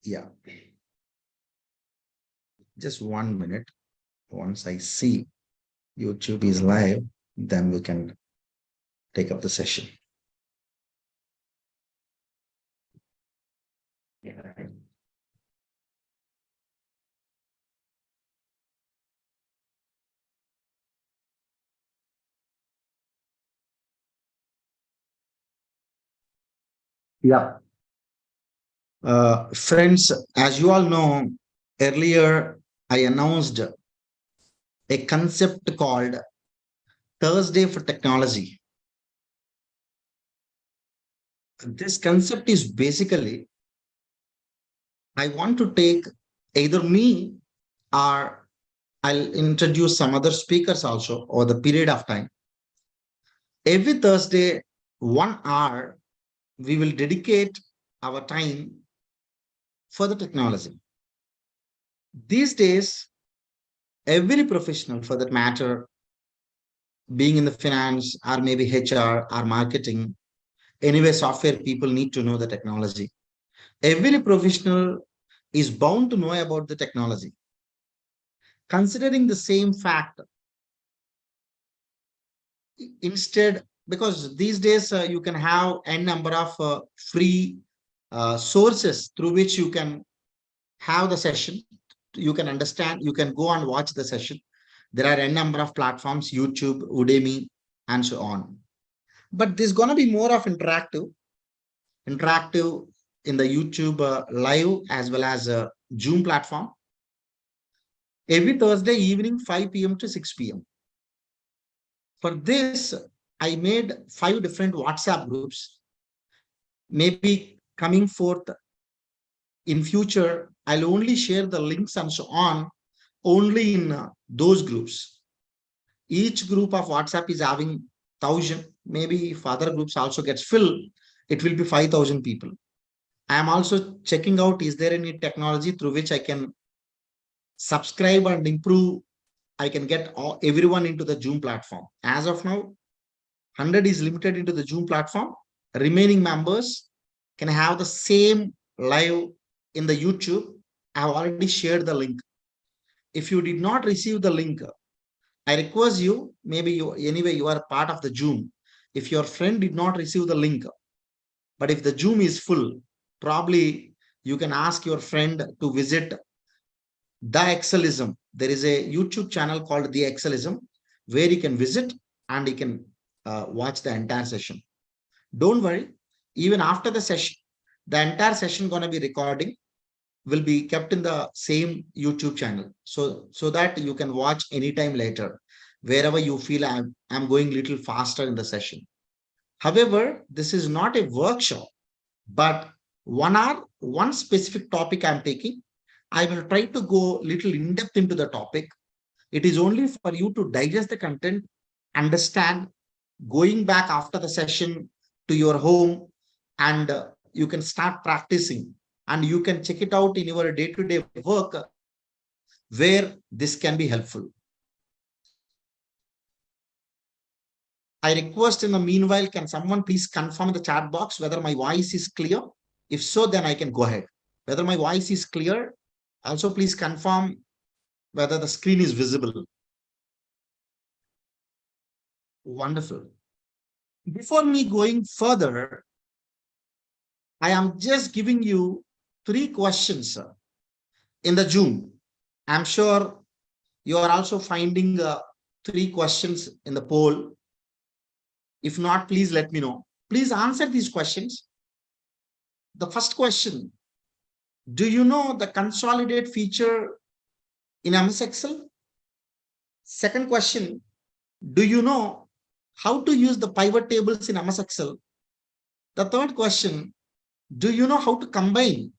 Yeah, just 1 minute. Once I see YouTube is live, then we can take up the session. Yeah. Yeah. Friends, as you all know, earlier I announced a concept called Thursday for Technology. This concept is basically I want to take either me or I'll introduce some other speakers also over the period of time. Every Thursday, 1 hour, we will dedicate our time for the technology. These days, every professional for that matter, being in the finance or maybe HR or marketing, anyway, software people need to know the technology. Every professional is bound to know about the technology. Considering the same fact, instead, because these days you can have n number of free sources through which you can have the session, you can understand, you can go and watch the session. There are n number of platforms, YouTube, Udemy, and so on. But there's going to be more of interactive in the YouTube live as well as Zoom platform every Thursday evening 5 p.m. to 6 p.m. For this, I made 5 different WhatsApp groups. Maybe coming forth in future, I'll only share the links and so on only in those groups. Each group of WhatsApp is having 1,000. Maybe if other groups also gets filled, it will be 5,000 people. I am also checking out, is there any technology through which I can subscribe and improve? I can get everyone into the Zoom platform. As of now, 100 is limited into the Zoom platform. Remaining members can have the same live in the YouTube. I have already shared the link. If you did not receive the link, I request you, maybe you are part of the Zoom. If your friend did not receive the link, but if the Zoom is full, probably you can ask your friend to visit The Excelism. There is a YouTube channel called The Excelism where you can visit and you can watch the entire session. Don't worry, even after the session, the entire session going to be recording, will be kept in the same YouTube channel. So that you can watch anytime later, wherever you feel I'm going a little faster in the session. However, this is not a workshop, but 1 hour, one specific topic I'm taking. I will try to go little in depth into the topic. It is only for you to digest the content, understand, going back after the session to your home, and you can start practicing and you can check it out in your day-to-day work where this can be helpful. I request in the meanwhile, can someone please confirm in the chat box whether my voice is clear? If so, then I can go ahead. Whether my voice is clear, also please confirm whether the screen is visible. Wonderful. Before me going further, I am just giving you 3 questions in the Zoom. I'm sure you are also finding 3 questions in the poll. If not, please let me know. Please answer these questions. The first question, do you know the consolidate feature in MS Excel? Second question, do you know how to use the pivot tables in MS Excel? The third question, do you know how to combine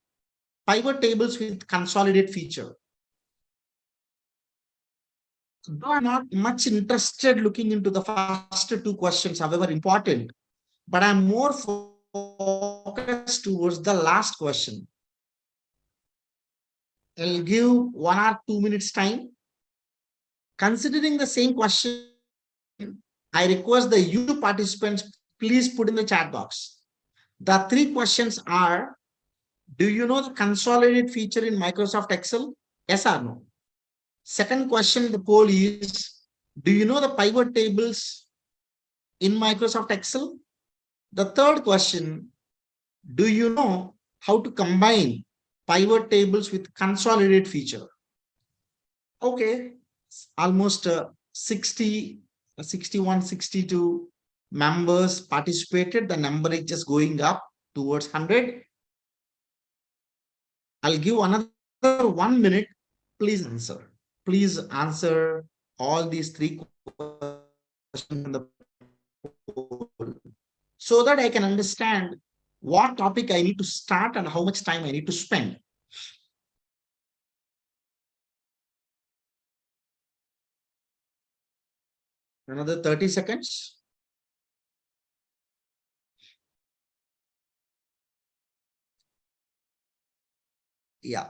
pivot tables with consolidate feature? Though I'm not much interested looking into the first 2 questions, however important, but I'm more focused towards the last question. I'll give 1 or 2 minutes time. Considering the same question, I request the YouTube participants, please put in the chat box. The 3 questions are, Do you know the consolidate feature in Microsoft Excel? Yes or no? Second question, the poll is, do you know the pivot tables in Microsoft Excel? The third question, do you know how to combine pivot tables with consolidate feature? Okay, almost 60, 61, 62 members participated. The number is just going up towards 100. I'll give another 1 minute. Please answer. Please answer all these three questions in the poll so that I can understand what topic I need to start and how much time I need to spend. Another 30 seconds. Yeah.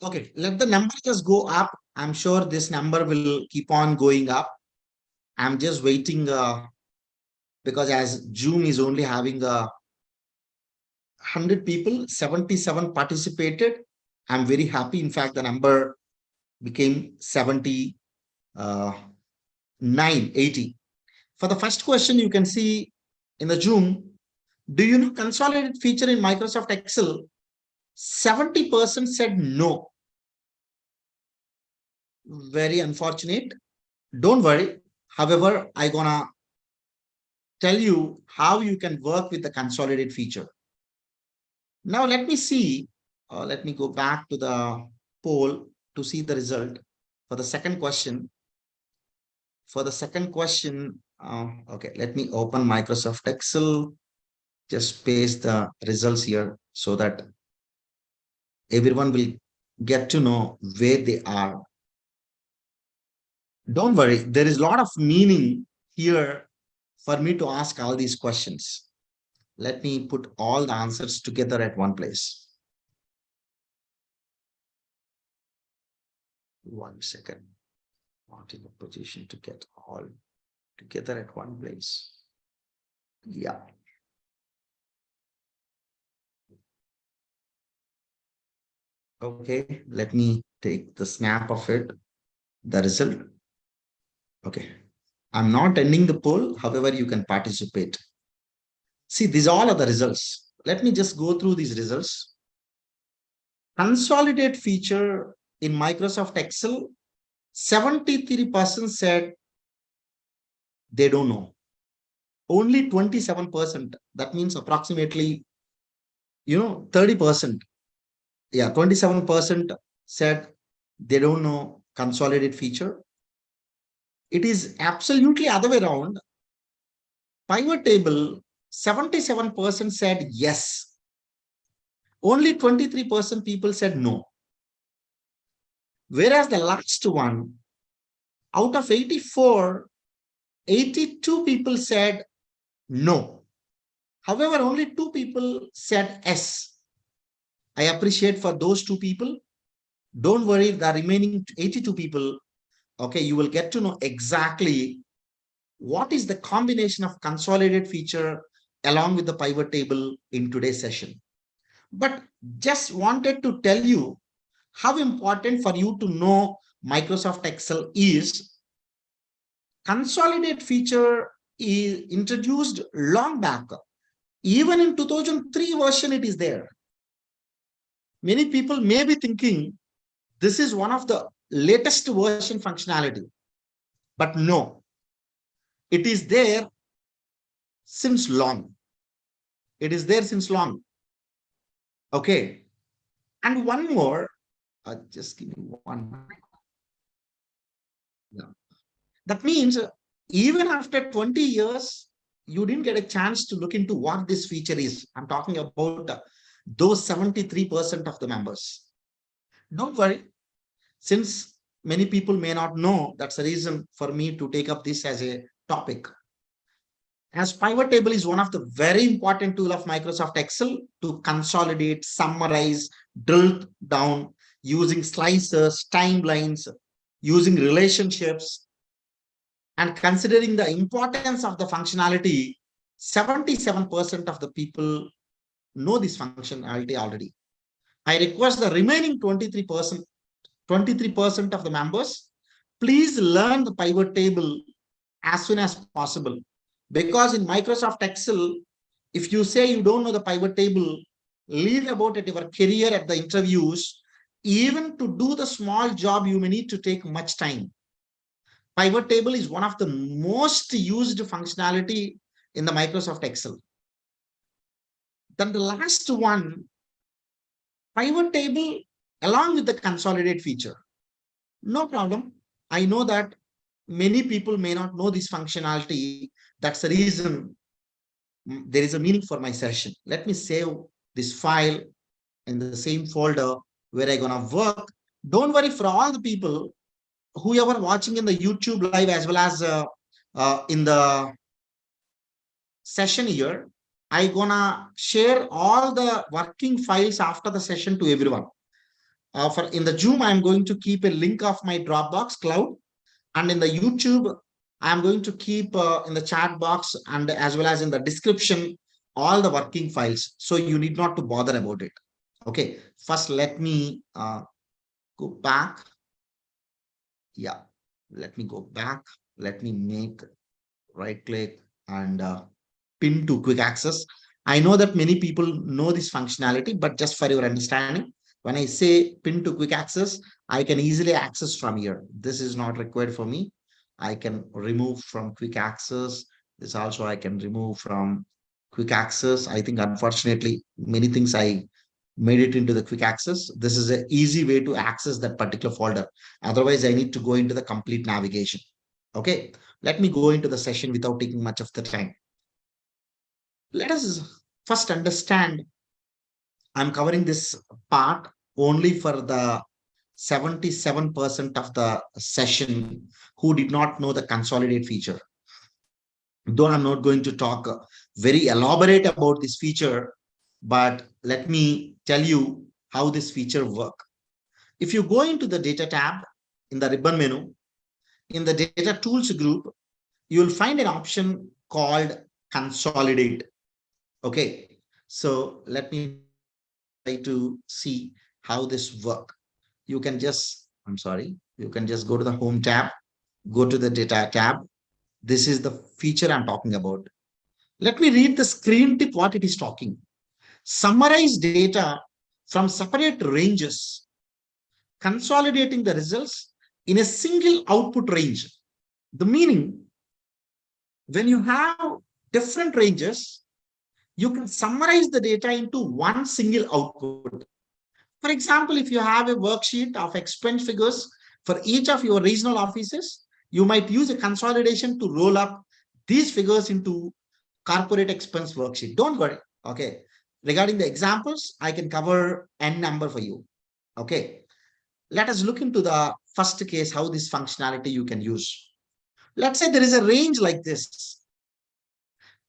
Okay, let the number just go up. I'm sure this number will keep on going up. I'm just waiting because as Zoom is only having 100 people, 77 participated. I'm very happy. In fact, the number became 70, 80. For the first question, you can see in the Zoom, do you know consolidated feature in Microsoft Excel? 70% said no. Very unfortunate. Don't worry. However, I'm gonna tell you how you can work with the consolidated feature. Now let me see, let me go back to the poll to see the result for the second question. For the second question, okay, let me open Microsoft Excel, just paste the results here so that everyone will get to know where they are. Don't worry, there is a lot of meaning here for me to ask all these questions. Let me put all the answers together at one place. 1 second. Not in a position to get all together at one place. Yeah. Okay, let me take the snap of it, the result. Okay. I'm not ending the poll. However, you can participate. See, these all are the results. Let me just go through these results. Consolidate feature in Microsoft Excel, 73% said they don't know. Only 27%, that means approximately, 30%. Yeah, 27% said they don't know consolidate feature. It is absolutely other way around. Pivot table, 77% said yes. Only 23% people said no. Whereas the last one, out of 84, 82 people said no. However, only 2 people said yes. I appreciate for those 2 people. Don't worry, the remaining 82 people, okay, you will get to know exactly what is the combination of consolidated feature along with the pivot table in today's session. But just wanted to tell you how important for you to know Microsoft Excel is. Consolidate feature is introduced long back. Even in 2003 version, it is there. Many people may be thinking this is one of the latest version functionality, but no, it is there since long. It is there since long. Okay. And one more, just give me one. Yeah. That means even after 20 years, you didn't get a chance to look into what this feature is. I'm talking about those 73% of the members. Don't worry, since many people may not know, that's the reason for me to take up this as a topic. As pivot table is one of the very important tool of Microsoft Excel to consolidate, summarize, drill down using slicers, timelines, using relationships, and considering the importance of the functionality, 77% of the people know this functionality already. I request the remaining 23% of the members, please learn the pivot table as soon as possible. Because in Microsoft Excel, if you say you don't know the pivot table, leave about it your career at the interviews. Even to do the small job, you may need to take much time. Pivot table is one of the most used functionality in the Microsoft Excel. Then the last one, pivot table along with the consolidate feature. No problem. I know that many people may not know this functionality. That's the reason there is a meaning for my session. Let me save this file in the same folder where I'm gonna work. Don't worry, for all the people whoever watching in the YouTube live as well as in the session here, I'm gonna share all the working files after the session to everyone. For in the Zoom, I'm going to keep a link of my Dropbox cloud, and in the YouTube, I'm going to keep in the chat box and as well as in the description all the working files. So you need not to bother about it. Okay, first let me go back. Yeah, let me go back. Let me make right click and pin to quick access. I know that many people know this functionality, but just for your understanding, when I say pin to quick access, I can easily access from here. This is not required for me. I can remove from quick access. This also I can remove from quick access. I think unfortunately, many things I made it into the quick access. This is an easy way to access that particular folder. Otherwise, I need to go into the complete navigation. Okay, let me go into the session without taking much of the time. Let us first understand, I'm covering this part only for the 77% of the session who did not know the consolidate feature. Though I'm not going to talk very elaborate about this feature, but let me tell you how this feature work. If you go into the data tab in the ribbon menu, in the data tools group, you will find an option called consolidate. Okay, so let me try to see how this work. You can just, I'm sorry, you can just go to the home tab, go to the data tab. This is the feature I'm talking about. Let me read the screen tip, what it is talking. Summarize data from separate ranges, consolidating the results in a single output range. The meaning, when you have different ranges, you can summarize the data into one single output. For example, if you have a worksheet of expense figures for each of your regional offices, you might use a consolidation to roll up these figures into corporate expense worksheet. Don't worry. Okay. Regarding the examples, I can cover n number for you. Okay. Let us look into the first case, how this functionality you can use. Let's say there is a range like this.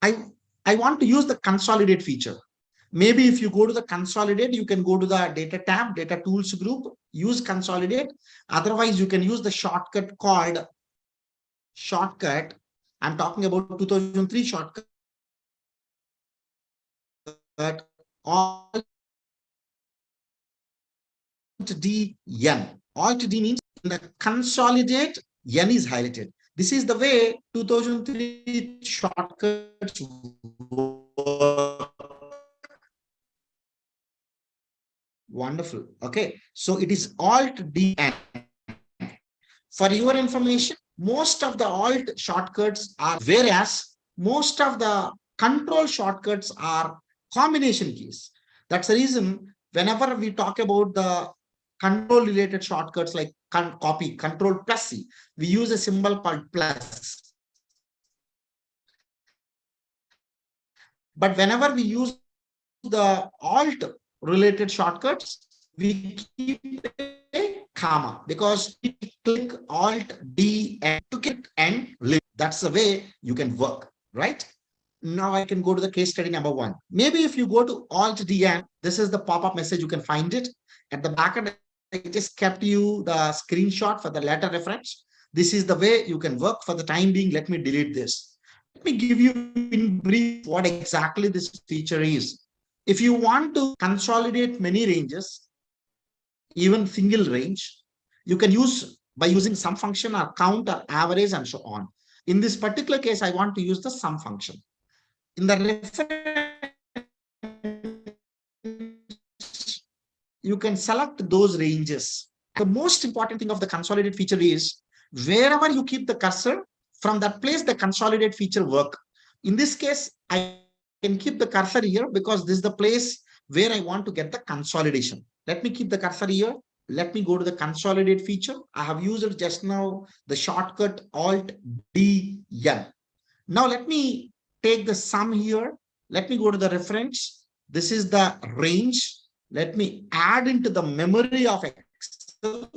I want to use the consolidate feature. Maybe if you go to the consolidate, you can go to the data tab, data tools group, use consolidate. Otherwise, you can use the shortcut called shortcut. I'm talking about 2003 shortcut. Alt D N. Alt D means in the consolidate, N is highlighted. This is the way 2003 shortcuts work. Wonderful. Okay. So it is Alt D N. For your information, most of the Alt shortcuts are, whereas most of the control shortcuts are combination keys. That's the reason whenever we talk about the control related shortcuts like copy, control plus C, we use a symbol called plus. But whenever we use the Alt related shortcuts, we keep a comma because we click Alt D and to click and leave. That's the way you can work, right? Now I can go to the case study number 1. Maybe if you go to Alt DN, this is the pop-up message. You can find it at the back end. I just kept you the screenshot for the later reference. This is the way you can work. For the time being, let me delete this. me give you in brief what exactly this feature is. If you want to consolidate many ranges, even single range, you can use by using sum function or count or average and so on. In this particular case, I want to use the sum function. In the you can select those ranges. The most important thing of the consolidate feature is wherever you keep the cursor, from that place the consolidate feature work. In this case, I can keep the cursor here because this is the place where I want to get the consolidation. Let me keep the cursor here. Let me go to the consolidate feature. I have used it just now, the shortcut Alt D N. Now let me take the sum here. Let me go to the reference. This is the range. Let me add into the memory of Excel.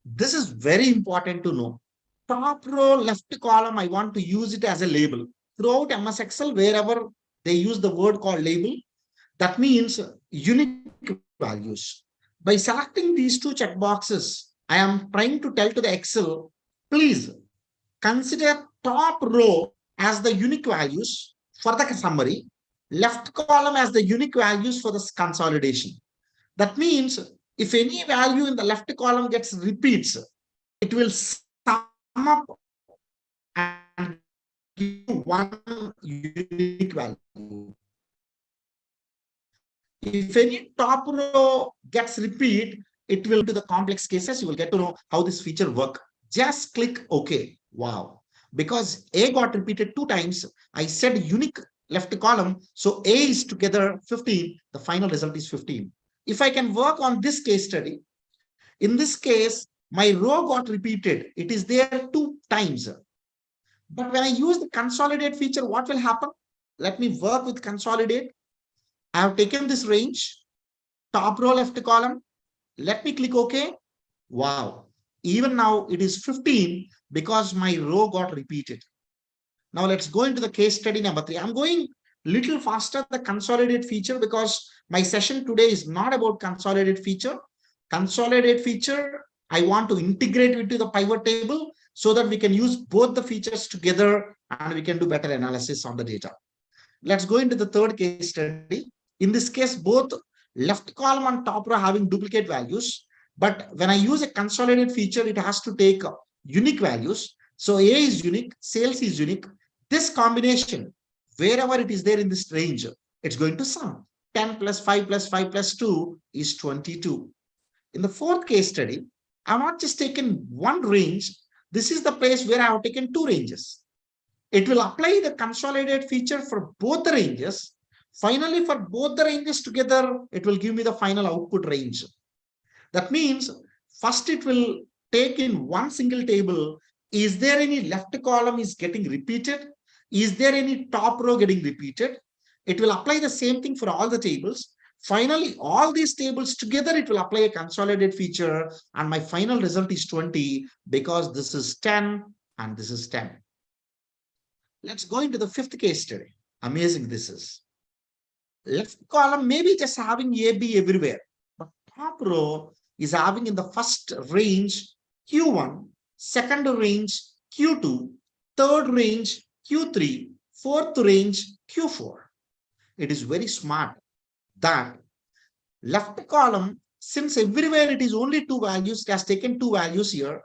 This is very important to know. Top row, left column, I want to use it as a label. Throughout MS Excel, wherever they use the word called label, that means unique values. By selecting these two checkboxes, I am trying to tell to the Excel, please consider top row as the unique values for the summary, left column as the unique values for the consolidation. That means if any value in the left column gets repeats, it will sum up and give one unique value. If any top row gets repeat, it will to the complex cases. You will get to know how this feature work. Just click OK. Wow. Because A got repeated 2 times, I said unique left column. So A is together 15. The final result is 15. If I can work on this case study, in this case, my row got repeated. It is there 2 times. But when I use the consolidate feature, what will happen? Let me work with consolidate. I have taken this range, top row left column. Let me click OK. Wow. Even now it is 15 because my row got repeated. Now let's go into the case study number 3. I'm going little faster the consolidate feature because my session today is not about consolidate feature. Consolidate feature, I want to integrate it to the pivot table so that we can use both the features together and we can do better analysis on the data. Let's go into the third case study. In this case, both left column and top row having duplicate values. But when I use a consolidate feature, it has to take unique values. So A is unique, sales is unique. This combination, wherever it is there in this range, it's going to sum. 10 plus 5 plus 5 plus 2 is 22. In the fourth case study, I've not just taken one range. This is the place where I have taken 2 ranges. It will apply the consolidate feature for both the ranges. Finally, for both the ranges together, it will give me the final output range. That means first it will take in one single table. Is there any left column is getting repeated? Is there any top row getting repeated? It will apply the same thing for all the tables. Finally, all these tables together, it will apply a consolidate feature. And my final result is 20 because this is 10 and this is 10. Let's go into the fifth case study. Amazing this is. Left column maybe just having AB everywhere, but top row is having in the first range Q1, second range Q2, third range Q3, fourth range Q4. It is very smart that left column, since everywhere it is only 2 values, it has taken 2 values here,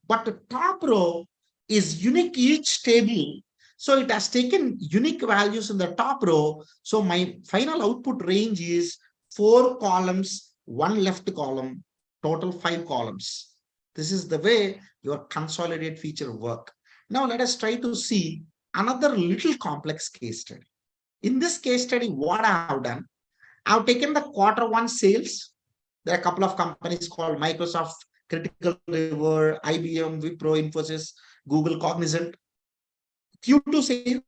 but the top row is unique each table. So it has taken unique values in the top row. So my final output range is 4 columns, 1 left column, total 5 columns. This is the way your consolidate feature work. Now let us try to see another little complex case study. In this case study, what I have done, I've taken the Q1 sales. There are a couple of companies called Microsoft, Critical River, IBM, Wipro, Infosys, Google, Cognizant. Q2 sales,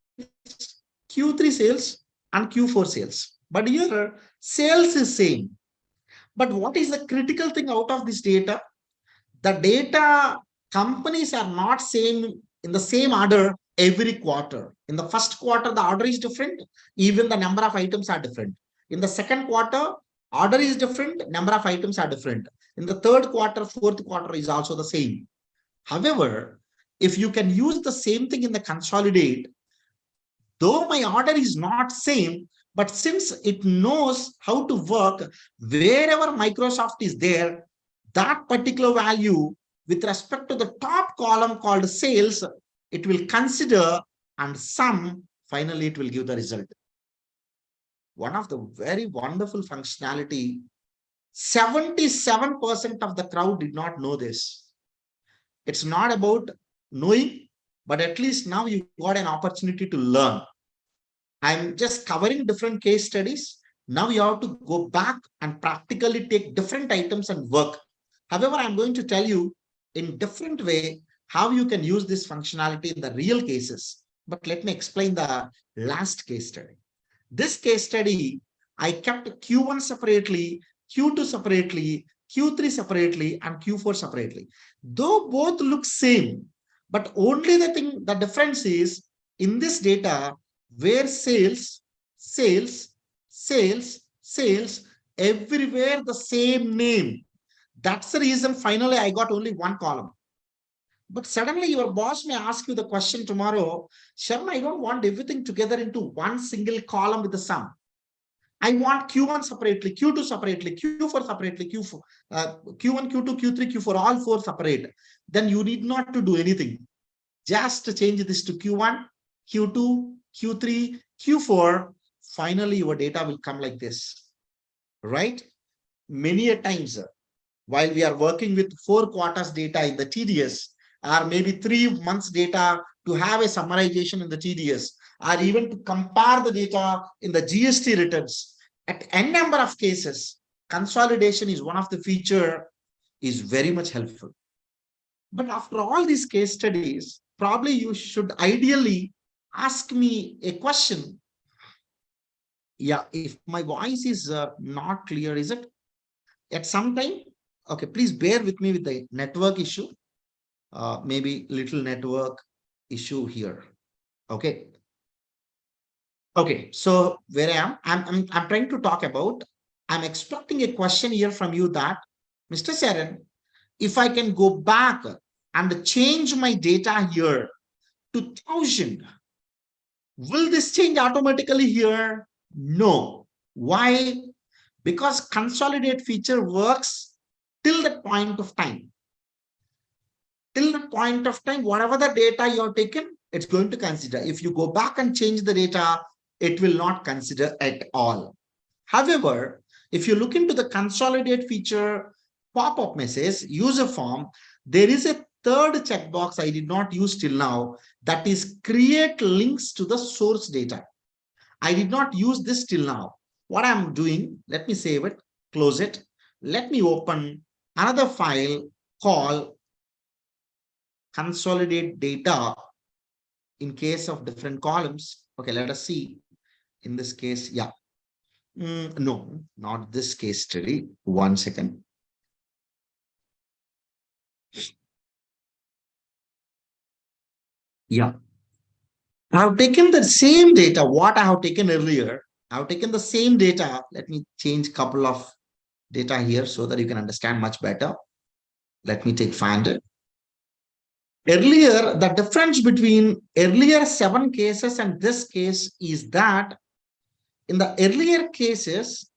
Q3 sales, and Q4 sales. But here, sales is same. But what is the critical thing out of this data? The data companies are not same in the same order every quarter. In the first quarter, the order is different. Even the number of items are different. In the second quarter, order is different. Number of items are different. In the third quarter, fourth quarter is also the same. However, if you can use the same thing in the consolidate, though my order is not same, but since it knows how to work wherever Microsoft is there, that particular value with respect to the top column called sales, it will consider and sum, finally it will give the result. One of the very wonderful functionality, 77% of the crowd did not know this. It's not about knowing, but at least now you got an opportunity to learn. I'm just covering different case studies. Now you have to go back and practically take different items and work. However, I'm going to tell you in different way how you can use this functionality in the real cases. But let me explain the last case study. This case study, I kept Q1 separately, Q2 separately, Q3 separately, and Q4 separately. Though both look same, but only the difference is in this data where sales, everywhere the same name. That's the reason finally I got only one column. But suddenly your boss may ask you the question tomorrow, Sharma, I don't want everything together into one single column with the sum. I want Q1 separately, Q2 separately, Q4 separately, Q1, Q2, Q3, Q4, all four separate. Then you need not to do anything. Just change this to Q1, Q2, Q3, Q4. Finally, your data will come like this, right? Many a times, while we are working with 4 quarters data in the TDS, or maybe 3 months data to have a summarization in the TDS, or even to compare the data in the GST returns, at n number of cases, consolidation is one of the feature is very much helpful. But after all these case studies, probably you should ideally ask me a question. Yeah, if my voice is not clear, is it? At some time, okay, please bear with me with the network issue. Maybe little network issue here. Okay. Okay, so where I am, I'm trying to talk about, I'm expecting a question here from you that, Mr. Saran, if I can go back and change my data here to 1000, will this change automatically here? No. Why? Because consolidate feature works till the point of time. Till the point of time, whatever the data you have taken, it's going to consider. If you go back and change the data, it will not consider at all. However, if you look into the consolidate feature pop-up message user form, there is a third checkbox I did not use till now, that is create links to the source data. I did not use this till now. What I'm doing, let me save it, close it. Let me open another file called consolidate data in case of different columns. Okay, let us see. In this case, yeah. No, not this case study. 1 second. Yeah. I have taken the same data, what I have taken earlier. I have taken the same data. Let me change a couple of data here so that you can understand much better. Let me take 500. Earlier, the difference between earlier 7 cases and this case is that in the earlier cases,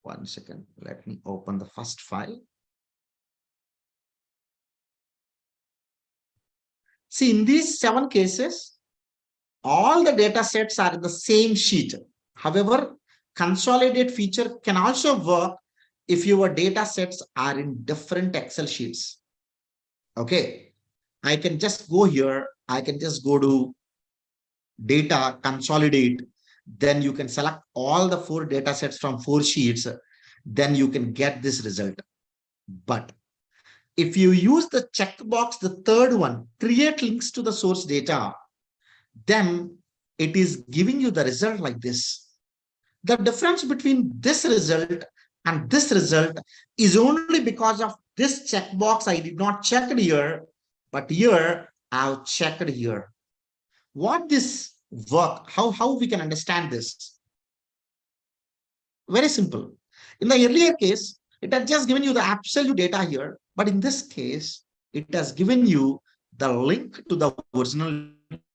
1 second, let me open the first file. See, in these 7 cases, all the data sets are in the same sheet. However, consolidate feature can also work if your data sets are in different Excel sheets. Okay, I can just go here. I can just go to data, consolidate. Then you can select all the 4 data sets from 4 sheets. Then you can get this result. But if you use the checkbox, the third one, create links to the source data, then it is giving you the result like this. The difference between this result and this result is only because of this checkbox I did not check it here, but here I've checked here. What this work, how we can understand this? Very simple. In the earlier case, it has just given you the absolute data here, but in this case, it has given you the link to the original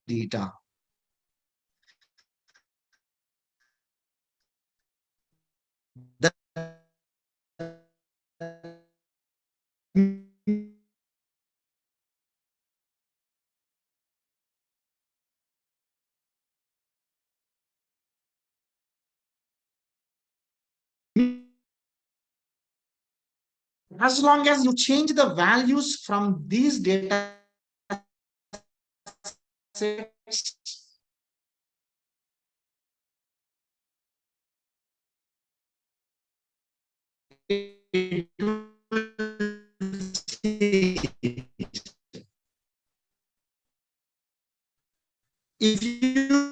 data. That as long as you change the values from these data sets, if you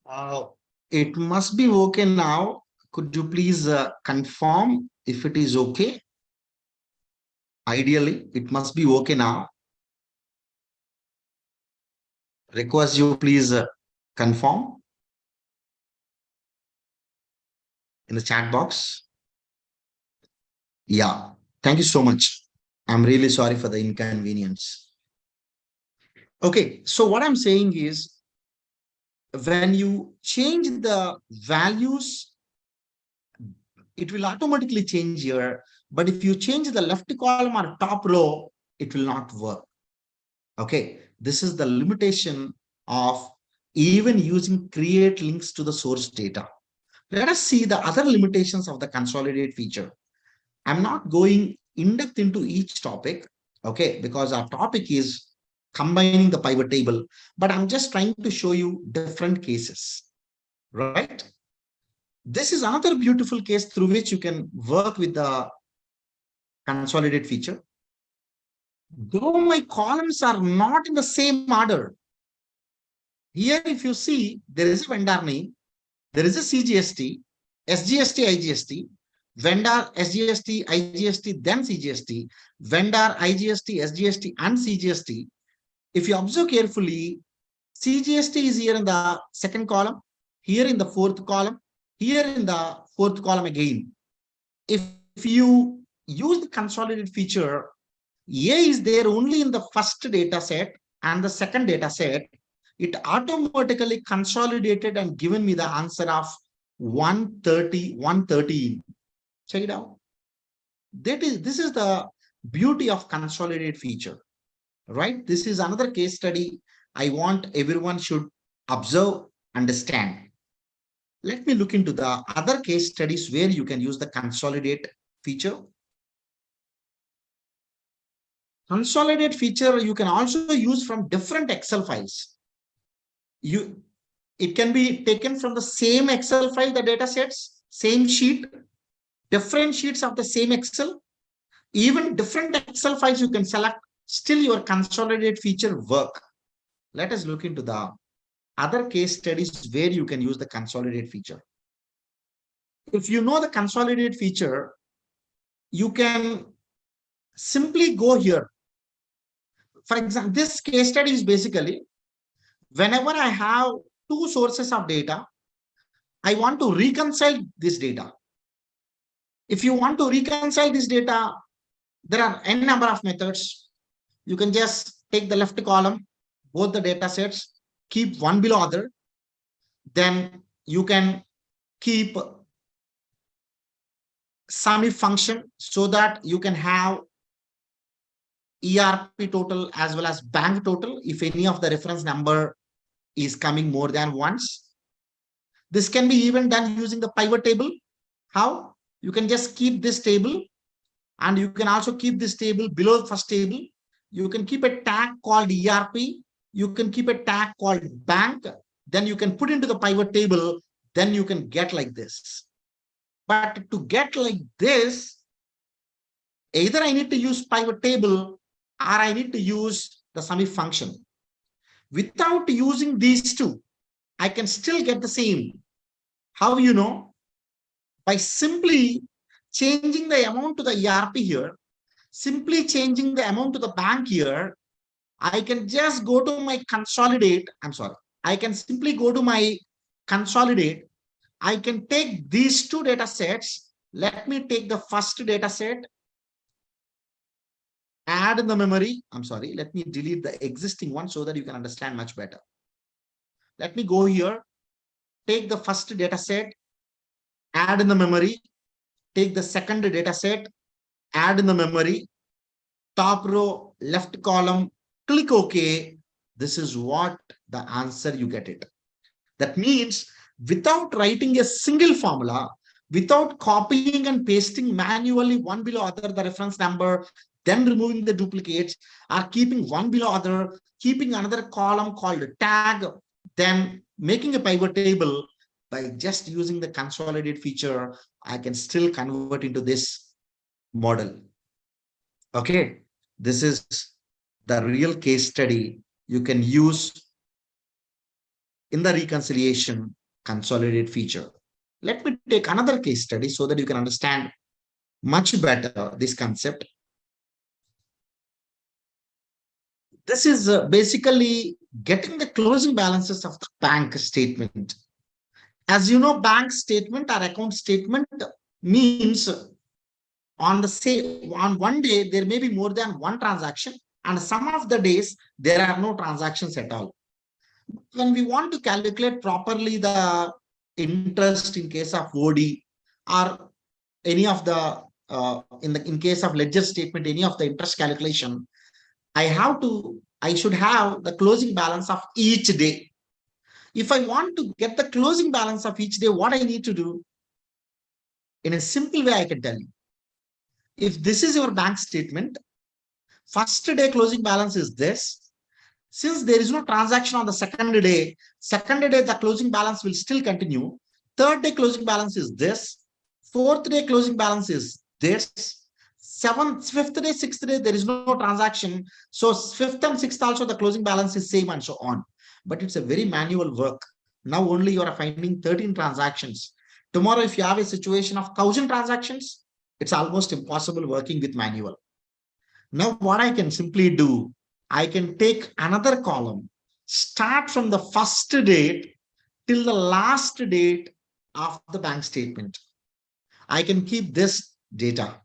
uh, it must be okay now. Could you please confirm if it is okay? Ideally, it must be okay now. Request you please confirm in the chat box. Yeah, thank you so much. I'm really sorry for the inconvenience. Okay, so what I'm saying is when you change the values, it will automatically change here. But if you change the left column or top row, it will not work. Okay, this is the limitation of even using create links to the source data. Let us see the other limitations of the consolidate feature. I'm not going in depth into each topic, okay, because our topic is combining the pivot table, but I'm just trying to show you different cases, right? This is another beautiful case through which you can work with the consolidate feature. Though my columns are not in the same order, here if you see, there is a vendor name, there is a CGST, SGST, IGST, vendor, SGST, IGST, then CGST, vendor, IGST, SGST, and CGST. If you observe carefully, CGST is here in the second column, here in the fourth column, here in the fourth column again. If you use the consolidated feature, A is there only in the first data set and the second data set, it automatically consolidated and given me the answer of 130, 113. Check it out. This is the beauty of consolidated feature, right? This is another case study I want everyone should observe, understand. Let me look into the other case studies where you can use the consolidate feature. Consolidate feature you can also use from different Excel files. It can be taken from the same Excel file, the data sets, same sheet, different sheets of the same Excel, even different Excel files you can select, still your consolidate feature work. Let us look into the other case studies where you can use the consolidate feature. If you know the consolidate feature, you can simply go here. For example, this case study is basically whenever I have two sources of data, I want to reconcile this data. If you want to reconcile this data, there are n number of methods. You can just take the left column, both the data sets, keep one below other. Then you can keep sum if function so that you can have ERP total as well as bank total if any of the reference number is coming more than once. This can be even done using the pivot table. How? You can just keep this table and you can also keep this table below the first table. You can keep a tag called ERP. You can keep a tag called bank. Then you can put into the pivot table. Then you can get like this. But to get like this, either I need to use pivot table or I need to use the sum if function. Without using these two, I can still get the same. How you know? By simply changing the amount to the ERP here, simply changing the amount to the bank here, I can just go to my consolidate. I can simply go to my consolidate. I can take these two data sets. Let me take the first data set, add in the memory. Let me delete the existing one so that you can understand much better. Let me go here, take the first data set, add in the memory, take the second data set, add in the memory, top row, left column, click OK. This is what the answer you get it. That means without writing a single formula, without copying and pasting manually one below other the reference number, then removing the duplicates, or keeping one below other, keeping another column called tag, then making a pivot table, by just using the consolidate feature, I can still convert into this model. Okay, this is the real case study you can use in the reconciliation consolidate feature. Let me take another case study so that you can understand much better this concept. This is basically getting the closing balances of the bank statement. As you know, bank statement or account statement means on one day, there may be more than one transaction, and some of the days there are no transactions at all. When we want to calculate properly the interest in case of OD or any of the in case of ledger statement, any of the interest calculation, I should have the closing balance of each day. If I want to get the closing balance of each day, what I need to do? In a simple way, I can tell you. If this is your bank statement, first day closing balance is this. Since there is no transaction on the second day, the closing balance will still continue. Third day closing balance is this. Fourth day closing balance is this. Fifth day, sixth day, there is no transaction. So fifth and sixth also the closing balance is same and so on. But it's a very manual work. Now only you are finding 13 transactions. Tomorrow, if you have a situation of 1,000 transactions, it's almost impossible working with manual. Now what I can simply do, I can take another column, start from the first date till the last date of the bank statement. I can keep this data.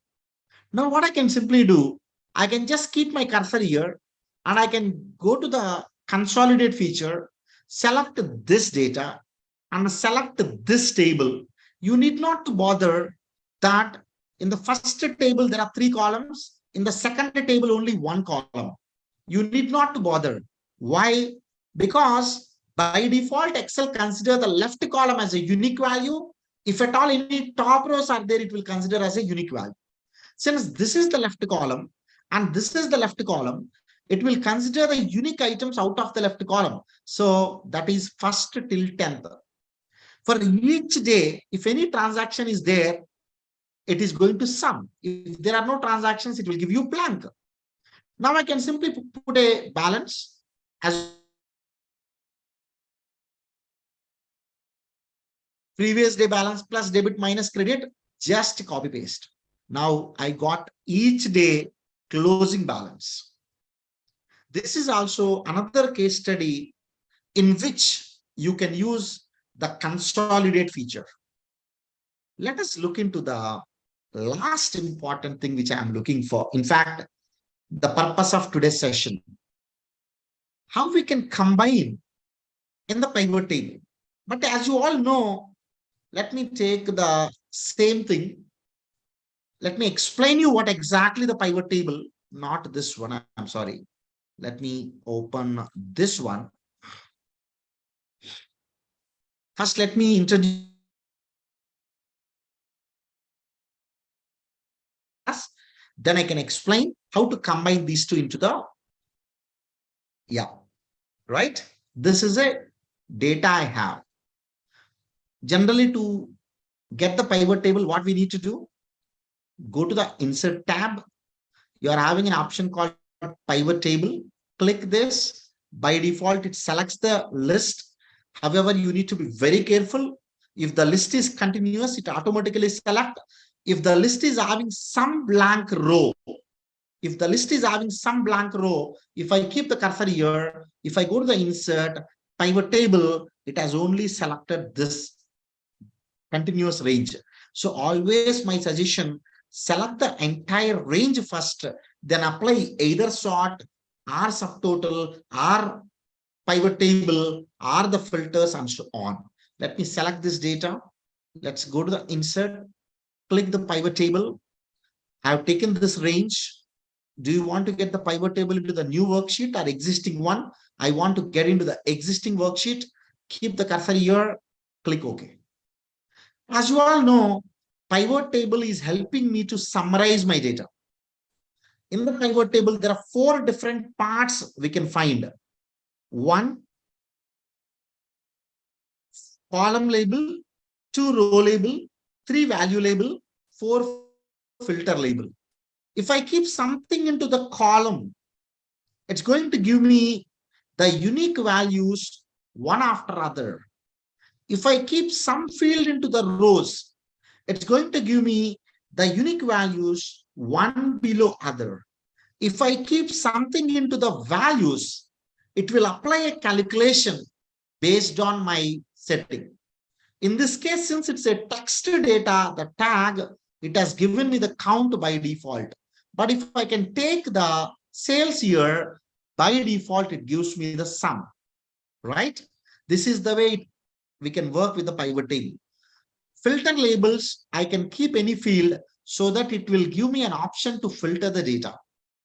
Now what I can simply do, I can just keep my cursor here and I can go to the consolidate feature, select this data and select this table. You need not to bother that in the first table, there are 3 columns. In the second table, only 1 column. You need not to bother. Why? Because by default, Excel consider the left column as a unique value. If at all any top rows are there, it will consider as a unique value. Since this is the left column, and this is the left column, it will consider the unique items out of the left column. So that is first till 10th. For each day, if any transaction is there, it is going to sum. If there are no transactions, it will give you blank. Now I can simply put a balance as previous day balance plus debit minus credit, just copy paste. Now I got each day closing balance. This is also another case study in which you can use the consolidate feature. Let us look into the last important thing which I am looking for. In fact, the purpose of today's session, how we can combine in the pivot table. But as you all know, let me take the same thing. Let me explain you what exactly the pivot table, not this one, I'm sorry. Let me open this one. First, let me introduce. Then I can explain how to combine these two into the, right? This is a data I have. Generally, to get the pivot table, what we need to do, go to the insert tab. You are having an option called pivot table. Click this. By default, it selects the list. However, you need to be very careful. If the list is continuous, it automatically selects. If the list is having some blank row, if I keep the cursor here, if I go to the insert pivot table, it has only selected this continuous range. So always my suggestion, select the entire range first, then apply either sort or subtotal or pivot table or the filters and so on. Let me select this data. Let's go to the insert, click the pivot table. I have taken this range. Do you want to get the pivot table into the new worksheet or existing one? I want to get into the existing worksheet. Keep the cursor here, click OK. As you all know, pivot table is helping me to summarize my data. In the pivot table, there are 4 different parts we can find. 1, column label, 2, row label, 3, value label, 4, filter label. If I keep something into the column, it's going to give me the unique values one after other. If I keep some field into the rows, it's going to give me the unique values one below other. If I keep something into the values, it will apply a calculation based on my setting. In this case, since it's a text data, the tag, it has given me the count by default. But if I can take the sales here, by default, it gives me the sum, right? This is the way we can work with the pivot table. Filter labels, I can keep any field so that it will give me an option to filter the data.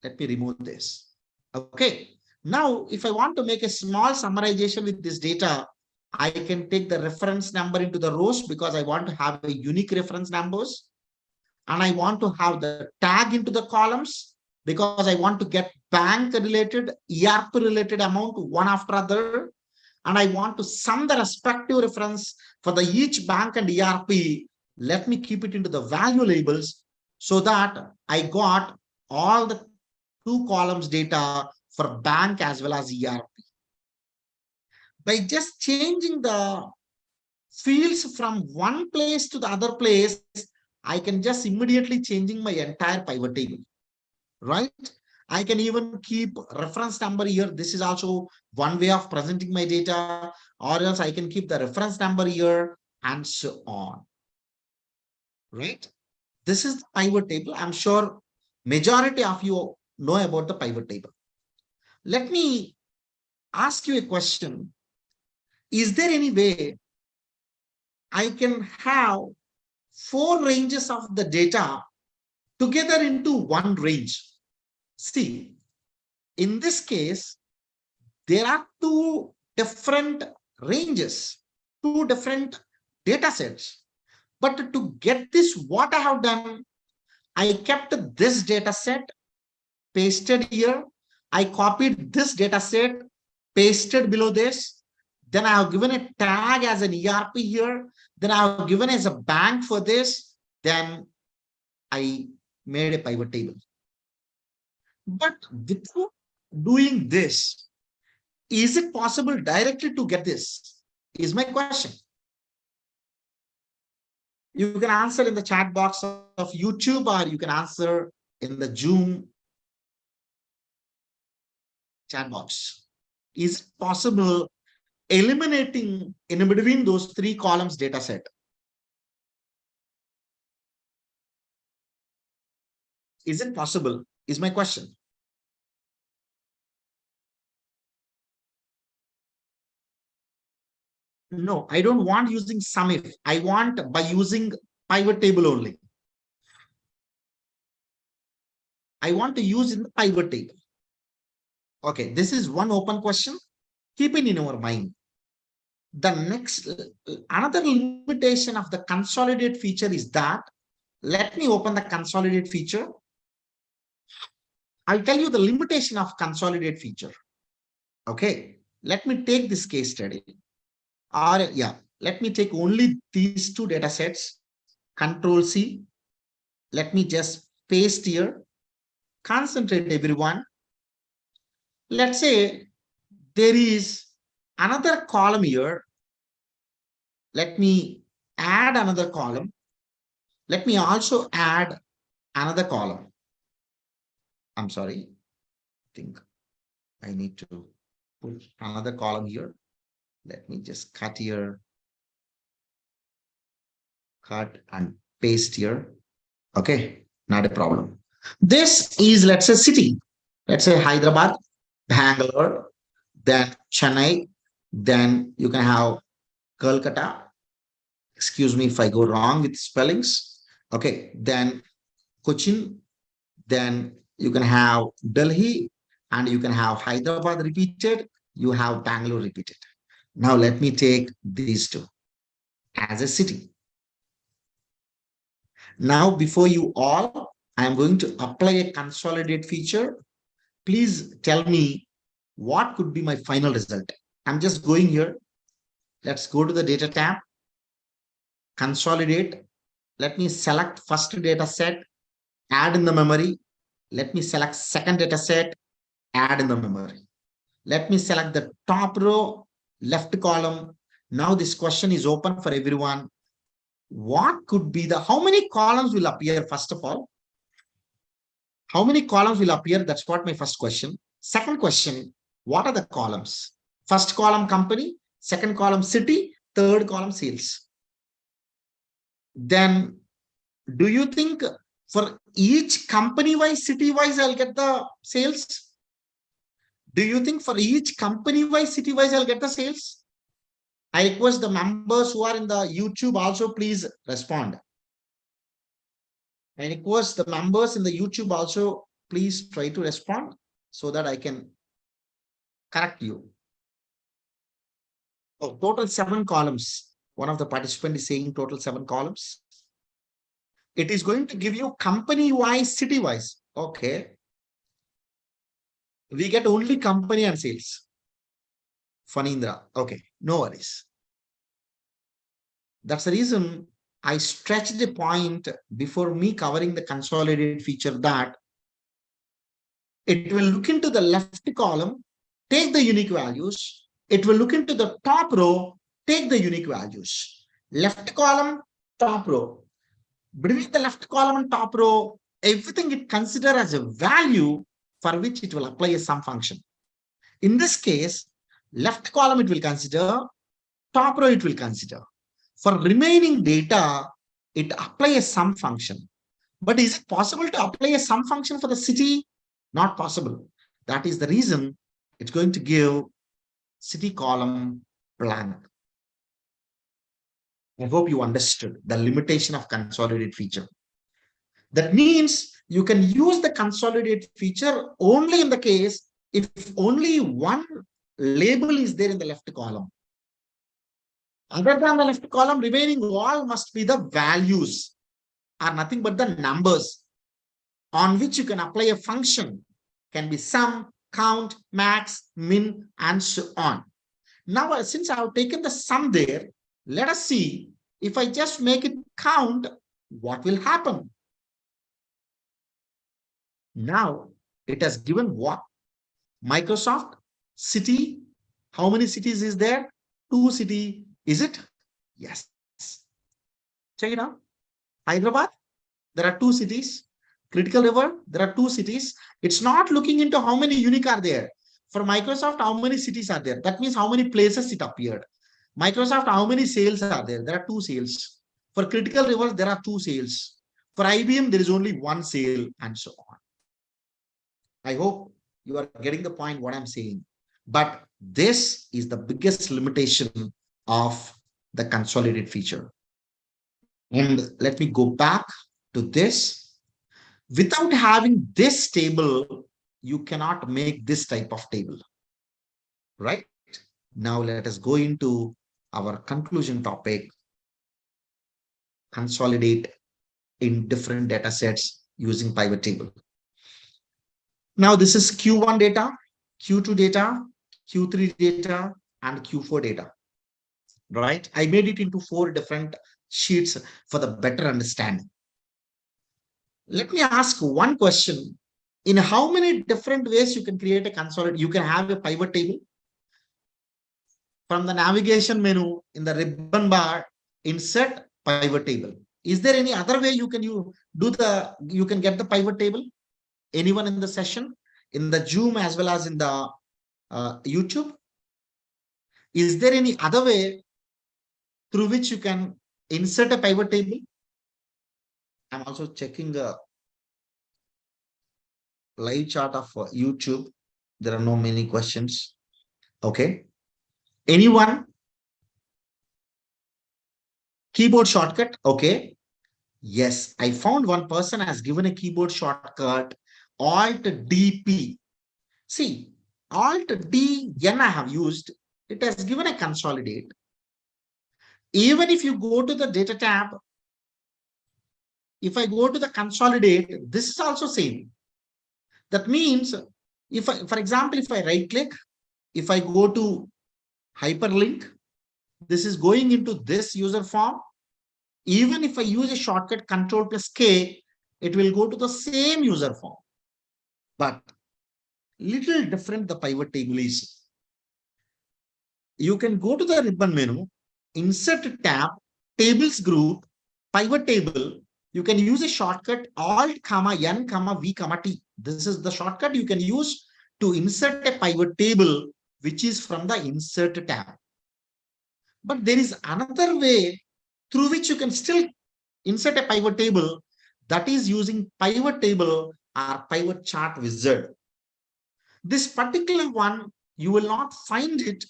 Let me remove this. Okay. Now, if I want to make a small summarization with this data, I can take the reference number into the rows because I want to have a unique reference numbers. And I want to have the tag into the columns because I want to get bank related, ERP related amount one after other. And I want to sum the respective reference for the each bank and ERP. Let me keep it into the value labels so that I got all the 2 columns data for bank as well as ERP. By just changing the fields from one place to the other place, I can just immediately changing my entire pivot table, right? I can even keep reference number here. This is also one way of presenting my data, or else I can keep the reference number here and so on, right? This is the pivot table. I'm sure majority of you know about the pivot table. Let me ask you a question. Is there any way I can have 4 ranges of the data together into one range? See, in this case, there are 2 different ranges, 2 different data sets. But to get this, what I have done, I kept this data set pasted here. I copied this data set, pasted below this. Then I have given a tag as an ERP here. Then I have given as a bank for this. Then I made a pivot table. But without doing this, is it possible directly to get this? Is my question. You can answer in the chat box of YouTube, or you can answer in the Zoom chat box. Is it possible eliminating in between those 3 columns data set? Is it possible? Is my question. No, I don't want using SUMIF. I want by using pivot table only. I want to use in the pivot table. Okay, this is one open question. Keep it in your mind. The next, another limitation of the consolidate feature is that, let me open the consolidate feature. I'll tell you the limitation of consolidate feature. Okay, let me take this case study. Or yeah, let me take only these 2 data sets. Control C. Let me just paste here. Concentrate everyone. Let's say there is another column here. Let me add another column. Let me also add another column. I'm sorry. I think I need to put another column here. Let me just cut here. Cut and paste here. Okay, not a problem. This is, let's say, city. Let's say Hyderabad, Bangalore, then Chennai, then you can have Kolkata. Excuse me if I go wrong with spellings. Okay, then Cochin, then you can have Delhi, and you can have Hyderabad repeated, you have Bangalore repeated. Now let me take these 2 as a city. Now before you all, I am going to apply a consolidate feature. Please tell me what could be my final result. I'm just going here. Let's go to the data tab, consolidate. Let me select first data set, add in the memory. Let me select second data set, add in the memory. Let me select the top row, left column. Now this question is open for everyone. What could be how many columns will appear first of all? How many columns will appear? That's what my first question. Second question, what are the columns? First column company, second column city, third column sales. Then do you think for each company wise, city wise, I'll get the sales? Do you think for each company wise, city wise, I'll get the sales? I request the members who are in the YouTube also please respond. I request the members in the YouTube also please try to respond so that I can correct you. Oh, total 7 columns. One of the participants is saying total 7 columns. It is going to give you company wise, city wise. Okay. We get only company and sales. Fanindra. Okay, no worries. That's the reason I stretched the point before me covering the consolidated feature that it will look into the left column, take the unique values. It will look into the top row, take the unique values. Left column, top row. Between the left column and top row, everything it consider as a value for which it will apply a sum function. In this case, left column it will consider, top row it will consider. For remaining data, it apply a sum function. But is it possible to apply a sum function for the city? Not possible. That is the reason it's going to give city column blank. I hope you understood the limitation of consolidate feature. That means you can use the consolidate feature only in the case if only one label is there in the left column. Other than the left column, remaining all must be the values, are nothing but the numbers on which you can apply a function can be sum, count, max, min, and so on. Now, since I've taken the sum there, let us see if I just make it count, what will happen? Now, it has given what? Microsoft, city. How many cities is there? Two city. Is it? Yes. Check it out. Hyderabad, there are two cities. Critical River, there are two cities. It's not looking into how many unique are there. For Microsoft, how many cities are there? That means how many places it appeared. Microsoft, how many sales are there? There are two sales. For Critical Rivers, there are two sales. For IBM, there is only one sale, and so on. I hope you are getting the point what I'm saying. But this is the biggest limitation of the consolidated feature. And let me go back to this. Without having this table, you cannot make this type of table, right? Now let us go into our conclusion topic, consolidate in different data sets using pivot table. Now this is Q1 data, Q2 data, Q3 data, and Q4 data, right? I made it into 4 different sheets for the better understanding. Let me ask one question. In how many different ways you can create a consolidate, you can have a pivot table? From the navigation menu in the ribbon bar, insert pivot table. Is there any other way you can you can get the pivot table? Anyone in the session, in the Zoom as well as in the YouTube? Is there any other way through which you can insert a pivot table? I'm also checking the live chart of YouTube. There are no many questions. Okay. Anyone? Keyboard shortcut. Okay. Yes, I found one person has given a keyboard shortcut Alt DP. See, Alt DN I have used. It has given a consolidate. Even if you go to the data tab, if I go to the consolidate, this is also same. That means if I, for example, if I right click, if I go to hyperlink, this is going into this user form. Even if I use a shortcut Control plus K, it will go to the same user form. But little different the pivot table is. You can go to the ribbon menu, insert tab, tables group, pivot table. You can use a shortcut Alt, N, V, T. This is the shortcut you can use to insert a pivot table, which is from the insert tab. But there is another way through which you can still insert a pivot table, that is using pivot table or pivot chart wizard. This particular one, you will not find it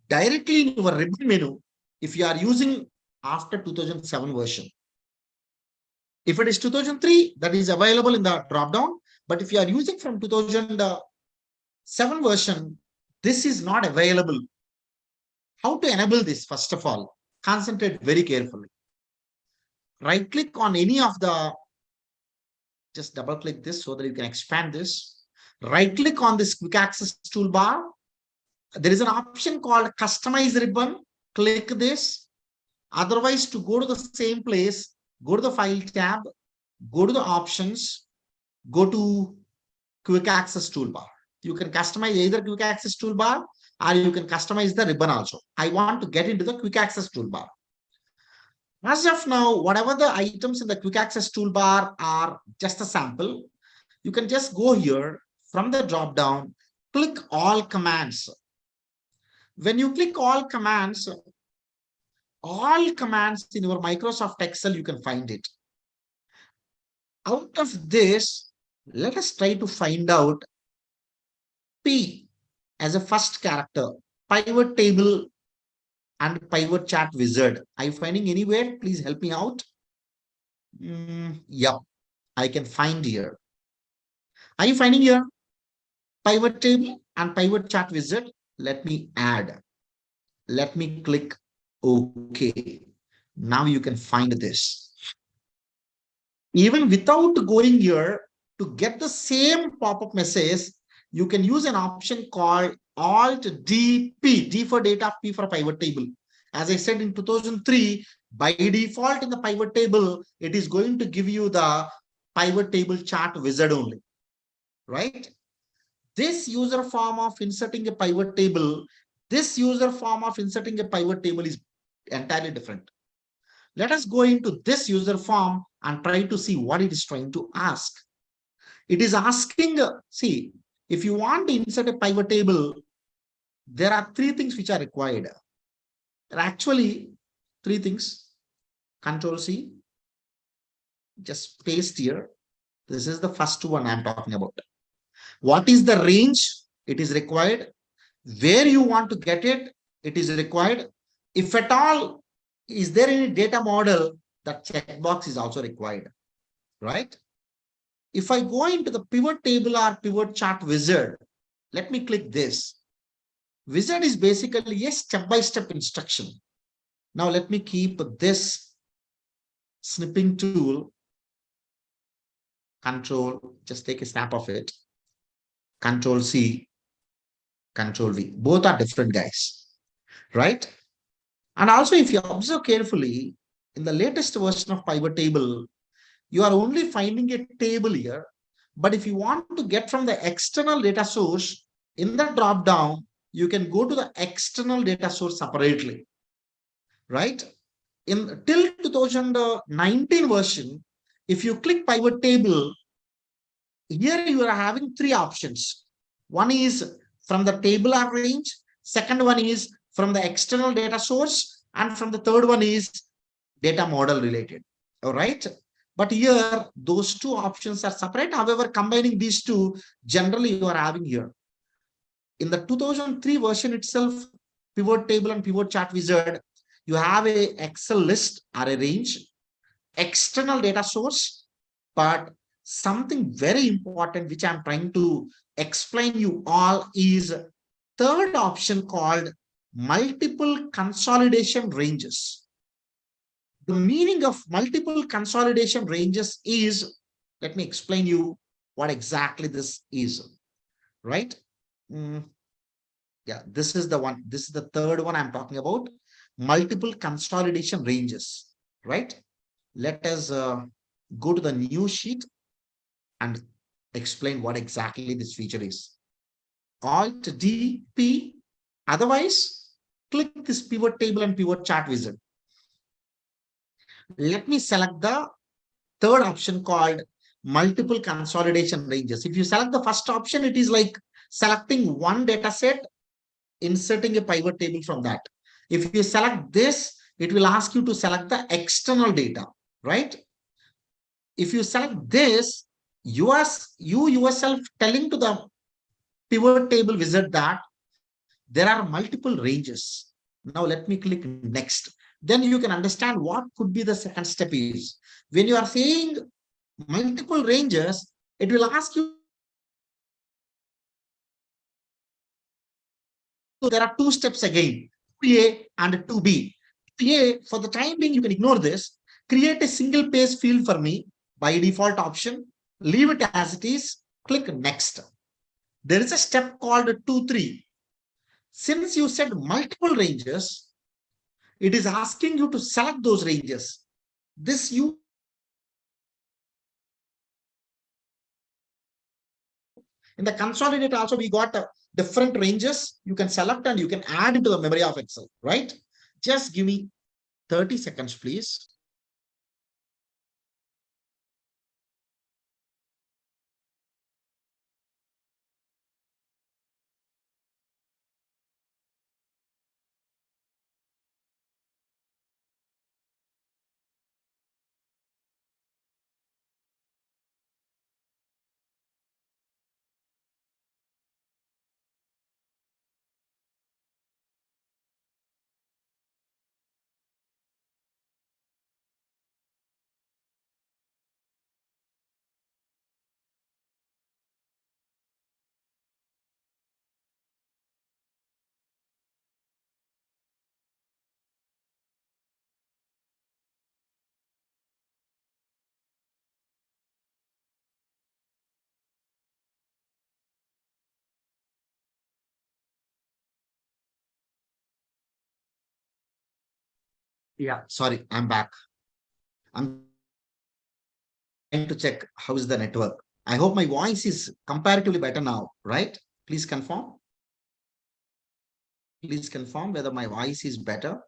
directly in your ribbon menu if you are using after 2007 version. If it is 2003, that is available in the drop-down. But if you are using from 2007 version, this is not available. How to enable this? First of all, concentrate very carefully. Right click on any of the, just double click this so that you can expand this. Right click on this quick access toolbar. There is an option called customize ribbon. Click this. Otherwise, to go to the same place, go to the file tab, go to the options, go to quick access toolbar. You can customize either quick access toolbar or you can customize the ribbon also. I want to get into the quick access toolbar. As of now, whatever the items in the quick access toolbar are just a sample, you can just go here from the drop down, click all commands. When you click all commands in your Microsoft Excel, you can find it. Out of this, let us try to find out P as a first character, pivot table and pivot chart wizard. Are you finding anywhere? Please help me out. Yeah, I can find here. Are you finding here? Pivot table and pivot chart wizard. Let me add. Let me click OK. Now you can find this. Even without going here, to get the same pop-up message, you can use an option called Alt D P, D for data, P for pivot table. As I said in 2003, by default in the pivot table, it is going to give you the pivot table chart wizard only, right? This user form of inserting a pivot table, this user form of inserting a pivot table is entirely different. Let us go into this user form and try to see what it is trying to ask. It is asking, see, if you want to insert a pivot table, there are three things which are required. There are actually three things. Control C, just paste here. This is the first one I'm talking about. What is the range? It is required. Where you want to get it? It is required. If at all, is there any data model? That checkbox is also required, right? If I go into the pivot table or pivot chart wizard, let me click this. Wizard is basically a step-by-step instruction. Now let me keep this snipping tool, control, just take a snap of it, control C, control V. Both are different guys, right? And also if you observe carefully, in the latest version of pivot table, you are only finding a table here. But if you want to get from the external data source, in the drop down, you can go to the external data source separately, right? In till 2019 version, if you click pivot table, here you are having three options. One is from the table or range. Second one is from the external data source. And from the third one is data model related. All right. But here, those two options are separate. However, combining these two, generally you are having here. In the 2003 version itself, pivot table and pivot chart wizard, you have a Excel list or a range, external data source, but something very important which I'm trying to explain you all is third option called multiple consolidation ranges. The meaning of multiple consolidation ranges is, let me explain you what exactly this is, right? Yeah, this is the one. This is the third one I'm talking about, multiple consolidation ranges, right? Let us go to the new sheet and explain what exactly this feature is. Alt D P. Otherwise, click this pivot table and pivot chart wizard. Let me select the third option called multiple consolidation ranges. If you select the first option, it is like selecting one data set, inserting a pivot table from that. If you select this, it will ask you to select the external data, right? If you select this, you yourself telling to the pivot table wizard that there are multiple ranges. Now let me click next. Then you can understand what could be the second step is. When you are saying multiple ranges, it will ask you, so there are two steps again, 2A and 2B. 2A, for the time being, you can ignore this. Create a single page field for me by default option. Leave it as it is. Click next. There is a step called 2-3. Since you said multiple ranges, it is asking you to select those ranges. This you in the consolidate also we got different ranges you can select and you can add into the memory of Excel, right? Just give me 30 seconds, please. Yeah, sorry, I'm back. I'm trying to check how is the network. I hope my voice is comparatively better now, right? Please confirm. Please confirm whether my voice is better.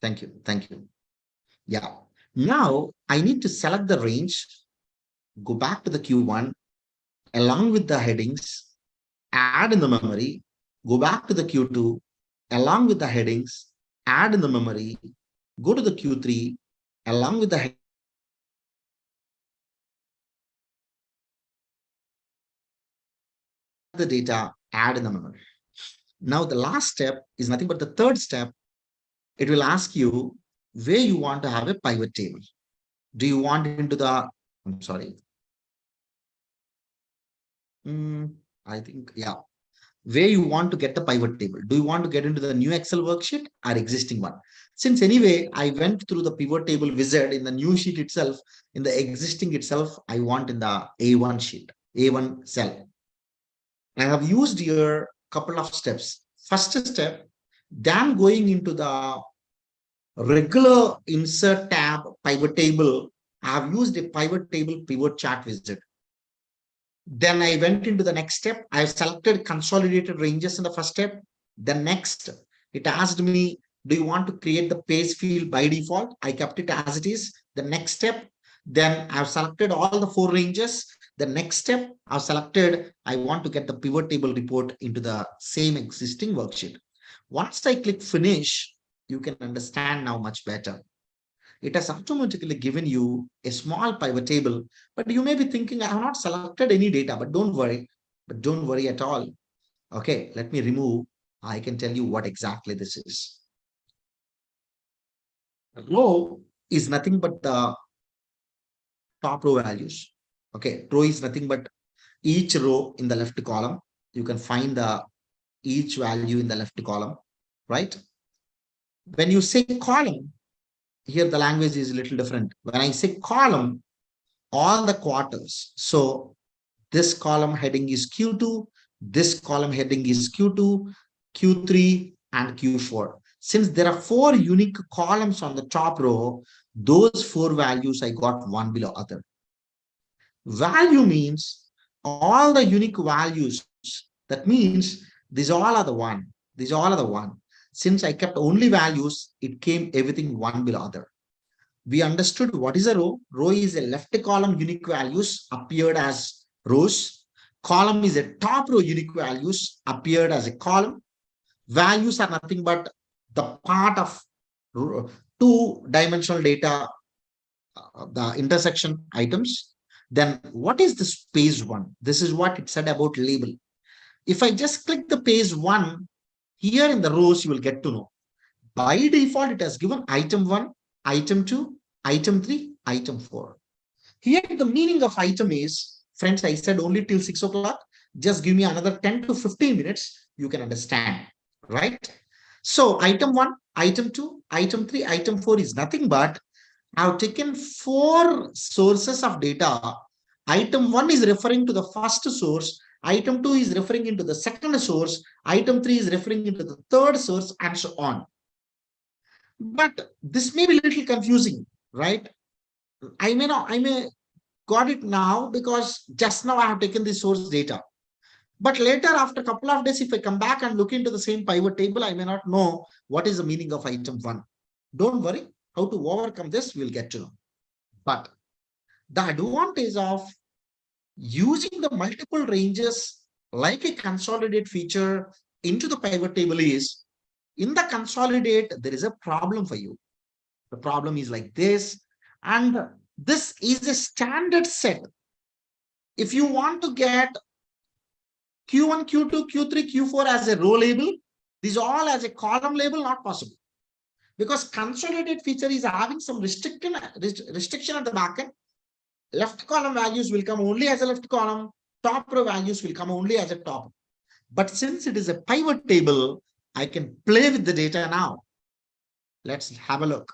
Thank you. Thank you. Yeah. Now I need to select the range, go back to the Q1 along with the headings, add in the memory, go back to the Q2 along with the headings, add in the memory, go to the Q3 along with the data, add in the memory. Now the last step is nothing but the third step. It will ask you where you want to have a pivot table. Do you want into the, I'm sorry, I think, yeah, where you want to get the pivot table. Do you want to get into the new Excel worksheet or existing one? Since anyway, I went through the pivot table wizard in the new sheet itself, in the existing itself, I want in the A1 sheet, A1 cell. I have used here a couple of steps. First step, then going into the regular insert tab pivot table, I have used a pivot table pivot chart wizard. Then I went into the next step. I selected consolidated ranges in the first step. The next, it asked me, do you want to create the page field by default? I kept it as it is. The next step, then I've selected all the four ranges. The next step, I've selected, I want to get the pivot table report into the same existing worksheet. Once I click finish, you can understand now much better. It has automatically given you a small pivot table, but you may be thinking, I have not selected any data, but don't worry at all. Okay, let me remove. I can tell you what exactly this is. Row is nothing but the top row values. Okay, row is nothing but each row in the left column. You can find the each value in the left column, right? When you say column, here the language is a little different. When I say column, all the quarters. So this column heading is Q2, this column heading is Q2, Q3, and Q4. Since there are four unique columns on the top row, those four values I got one below other. Value means all the unique values. That means these all are the one. These all are the one. Since I kept only values, it came everything one below other. We understood what is a row. Row is a left column unique values appeared as rows. Column is a top row unique values appeared as a column. Values are nothing but the part of two-dimensional data, the intersection items. Then what is this page one? This is what it said about label. If I just click the page one, here in the rows, you will get to know. By default, it has given item 1, item 2, item 3, item 4. Here, the meaning of item is, friends, I said only till 6 o'clock. Just give me another 10 to 15 minutes. You can understand, right? So item 1, item 2, item 3, item 4 is nothing but I've taken four sources of data. Item 1 is referring to the first source. Item 2 is referring into the second source. Item 3 is referring into the third source, and so on. But this may be a little confusing, right? I may got it now because just now I have taken the source data. But later, after a couple of days, if I come back and look into the same pivot table, I may not know what is the meaning of item 1. Don't worry, how to overcome this, we'll get to know. But the advantage of using the multiple ranges like a consolidate feature into the pivot table is, in the consolidate, there is a problem for you. The problem is like this, and this is a standard set. If you want to get Q1, Q2, Q3, Q4 as a row label, these all as a column label, not possible. Because consolidated feature is having some restriction at the back end. Left column values will come only as a left column, top row values will come only as a top. But since it is a pivot table, I can play with the data now. Let's have a look.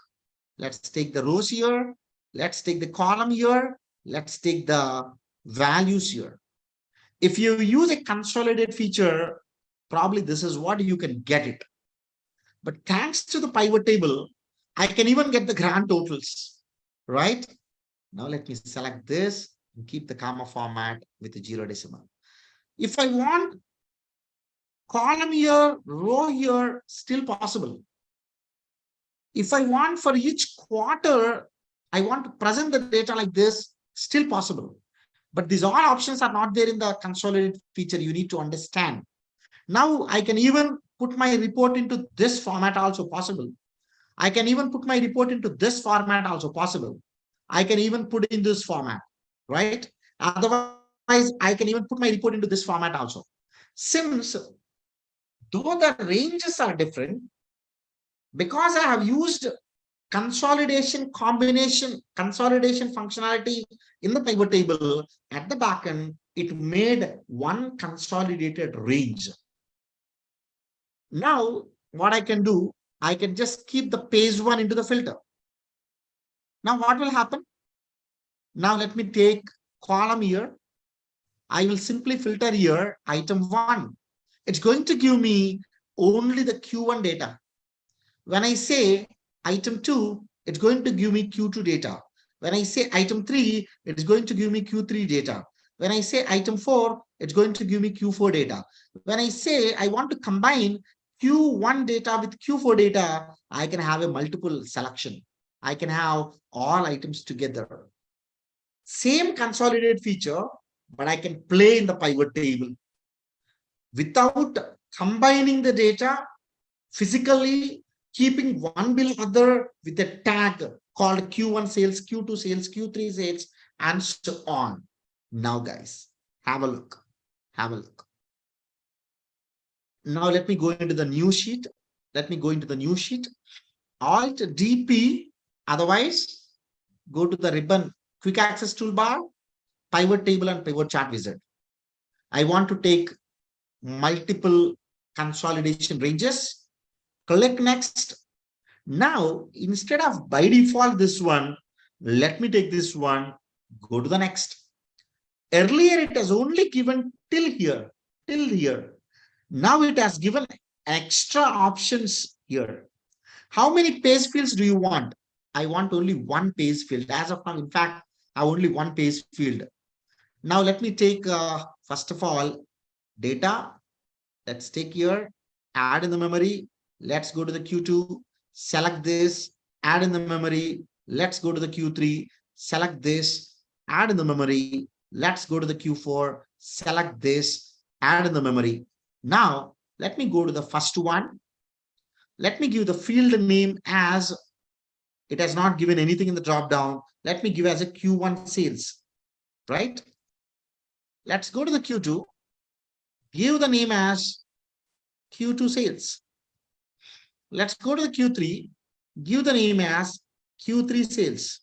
Let's take the rows here. Let's take the column here. Let's take the values here. If you use a consolidated feature, probably this is what you can get it. But thanks to the pivot table, I can even get the grand totals, right? Now let me select this and keep the comma format with the 0 decimal. If I want column here, row here, still possible. If I want for each quarter, I want to present the data like this, still possible. But these all options are not there in the consolidate feature. You need to understand. Now I can even put my report into this format also possible. I can even put my report into this format also possible. I can even put in this format, right? Otherwise, I can even put my report into this format also. Since though the ranges are different, because I have used consolidation functionality in the pivot table at the backend, it made one consolidated range. Now, what I can do, I can just keep the page one into the filter. Now, what will happen? Now, let me take column here. I will simply filter here item one. It's going to give me only the Q1 data. When I say item 2, it's going to give me Q2 data. When I say item 3, it's going to give me Q3 data. When I say item 4, it's going to give me Q4 data. When I say I want to combine Q1 data with Q4 data, I can have a multiple selection. I can have all items together. Same consolidated feature, but I can play in the pivot table. Without combining the data physically, keeping one below other with a tag called Q1 sales, Q2 sales, Q3 sales, and so on. Now, guys, have a look. Have a look. Now, let me go into the new sheet. Let me go into the new sheet. Alt DP. Otherwise, go to the ribbon quick access toolbar, pivot table, and pivot chart wizard. I want to take multiple consolidation ranges. Click next. Now, instead of by default this one, let me take this one, go to the next. Earlier, it has only given till here, till here. Now it has given extra options here. How many page fields do you want? I want only one page field. As of now, in fact, I have only one page field. Now let me take, first of all, data. Let's take here, add in the memory. Let's go to the Q2, select this, add in the memory. Let's go to the Q3, select this, add in the memory. Let's go to the Q4, select this, add in the memory. Now, let me go to the first one. Let me give the field name as, it has not given anything in the drop down. Let me give as a Q1 sales, right? Let's go to the Q2, give the name as Q2 sales. Let's go to the Q3, give the name as Q3 sales.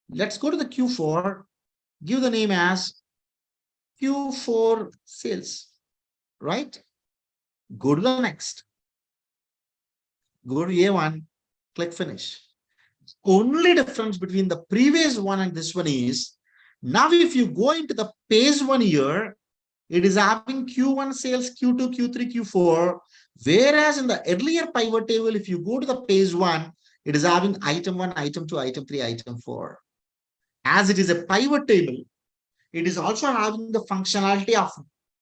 Let's go to the Q4, give the name as Q4 sales, right? Go to the next. Go to A1, click finish. Only difference between the previous one and this one is, now if you go into the page one here, it is having Q1 sales, Q2, Q3, Q4. Whereas in the earlier pivot table, if you go to the page one, it is having item 1, item 2, item 3, item 4. As it is a pivot table, it is also having the functionality of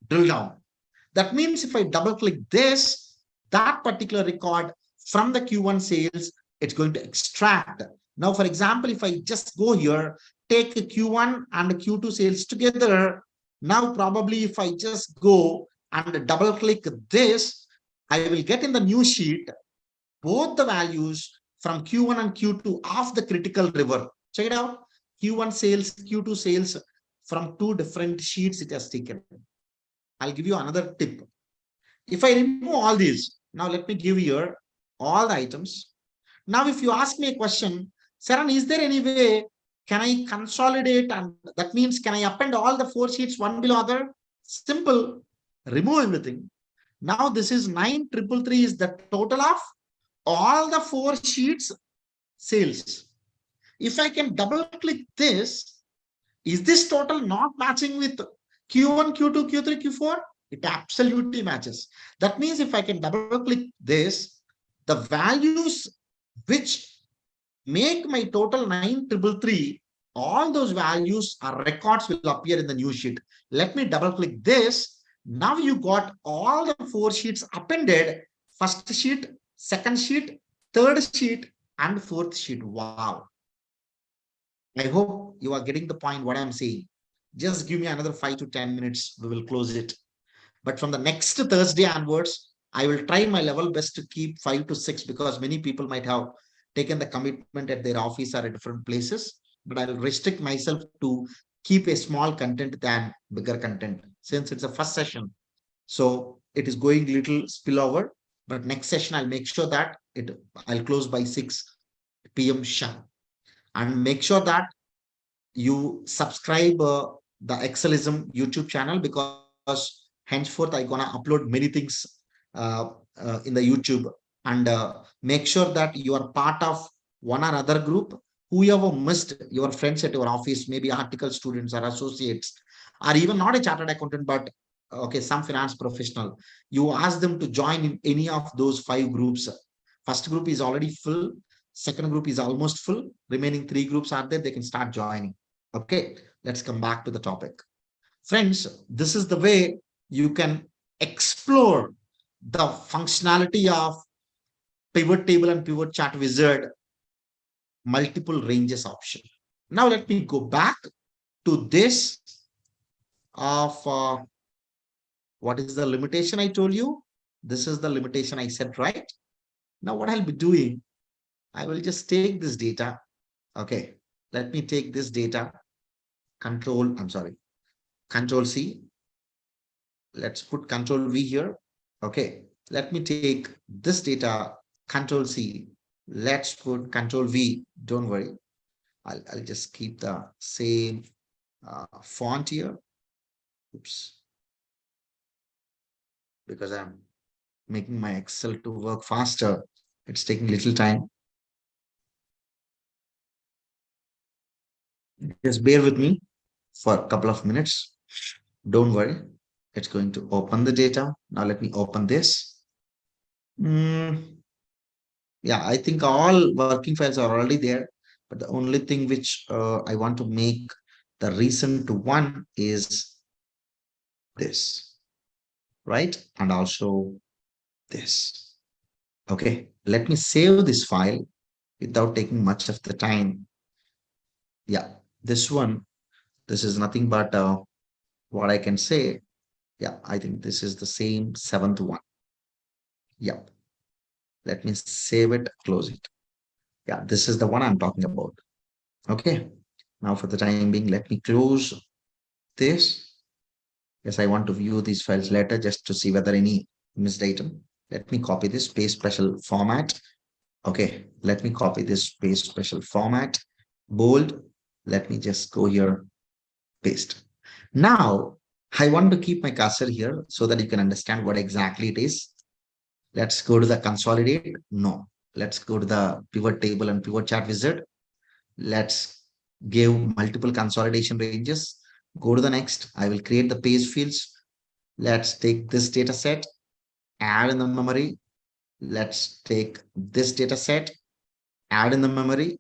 drill down. That means if I double click this, that particular record from the Q1 sales, it's going to extract. Now, for example, if I just go here, take the Q1 and the Q2 sales together. Now, probably if I just go and double click this, I will get in the new sheet both the values from Q1 and Q2 of the critical river. Check it out. Q1 sales, Q2 sales from two different sheets it has taken. I'll give you another tip. If I remove all these, now let me give here all the items. Now, if you ask me a question, Saran, is there any way can I consolidate? And that means, can I append all the 4 sheets one below other? Simple. Remove everything. Now, this is 9,333 is the total of all the 4 sheets sales. If I can double click this, is this total not matching with Q1, Q2, Q3, Q4? It absolutely matches. That means if I can double click this, The values which make my total 9333, all those values or records will appear in the new sheet. Let me double click this. Now you got all the 4 sheets appended: first sheet, second sheet, third sheet, and fourth sheet. Wow. I hope you are getting the point what I'm saying. Just give me another 5 to 10 minutes. We will close it. But from the next Thursday onwards, I will try my level best to keep 5 to 6, because many people might have taken the commitment at their office or at different places. But I'll restrict myself to keep a small content than bigger content, since it's a first session. So it is going little spillover. But next session, I'll make sure that I'll close by 6 p.m. sharp. And make sure that you subscribe the Excelism YouTube channel, because henceforth I gonna upload many things uh, in the YouTube. And make sure that you are part of one or other group. Whoever missed, your friends at your office, maybe article students or associates, or even not a chartered accountant, but okay, some finance professional, you ask them to join in any of those 5 groups. First group is already full, second group is almost full, remaining 3 groups are there, they can start joining. Okay, let's come back to the topic. Friends, this is the way you can explore the functionality of pivot table and pivot chart wizard, multiple ranges option. Now let me go back to this of what is the limitation I told you. This is the limitation I said, right? Now what I'll be doing, I will just take this data. Okay, let me take this data, Control C. Let's put Control V here. Okay, let me take this data, Control C. Let's put Control V. Don't worry. I'll just keep the same font here. Oops. Because I'm making my Excel to work faster. It's taking little time. Just bear with me for a couple of minutes. Don't worry. It's going to open the data. Now let me open this. Yeah, I think all working files are already there. But the only thing which I want to make the recent one is this, right? And also this. Okay, let me save this file without taking much of the time. Yeah, this one, this is nothing but what I can say. Yeah, I think this is the same 7th one. Yeah, let me save it, close it. Yeah, this is the one I'm talking about. Okay, now for the time being, let me close this. Yes, I want to view these files later just to see whether any missed item. Let me copy this paste special format. Okay, let me copy this paste special format, bold. Let me just go here, paste. Now, I want to keep my cursor here so that you can understand what exactly it is. Let's go to the consolidate. No, let's go to the pivot table and pivot chart wizard. Let's give multiple consolidation ranges. Go to the next. I will create the page fields. Let's take this data set, add in the memory. Let's take this data set, add in the memory.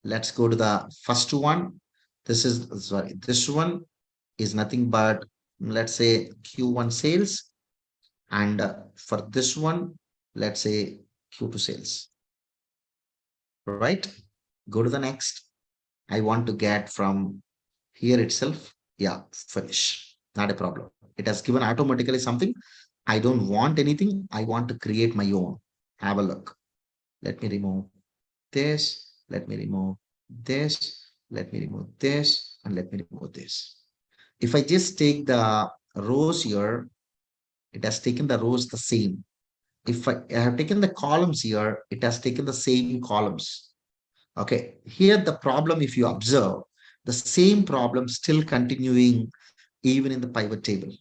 Let's go to the first one. This one is nothing but, let's say, Q1 sales. And for this one, let's say Q2 sales. Right? Go to the next. I want to get from here itself. Yeah, finish. Not a problem. It has given automatically something. I don't want anything. I want to create my own. Have a look. Let me remove this. Let me remove this. Let me remove this. And let me remove this. If I just take the rows here, it has taken the rows the same. If I have taken the columns here, it has taken the same columns. Okay, here the problem, if you observe, the same problem still continuing even in the pivot table,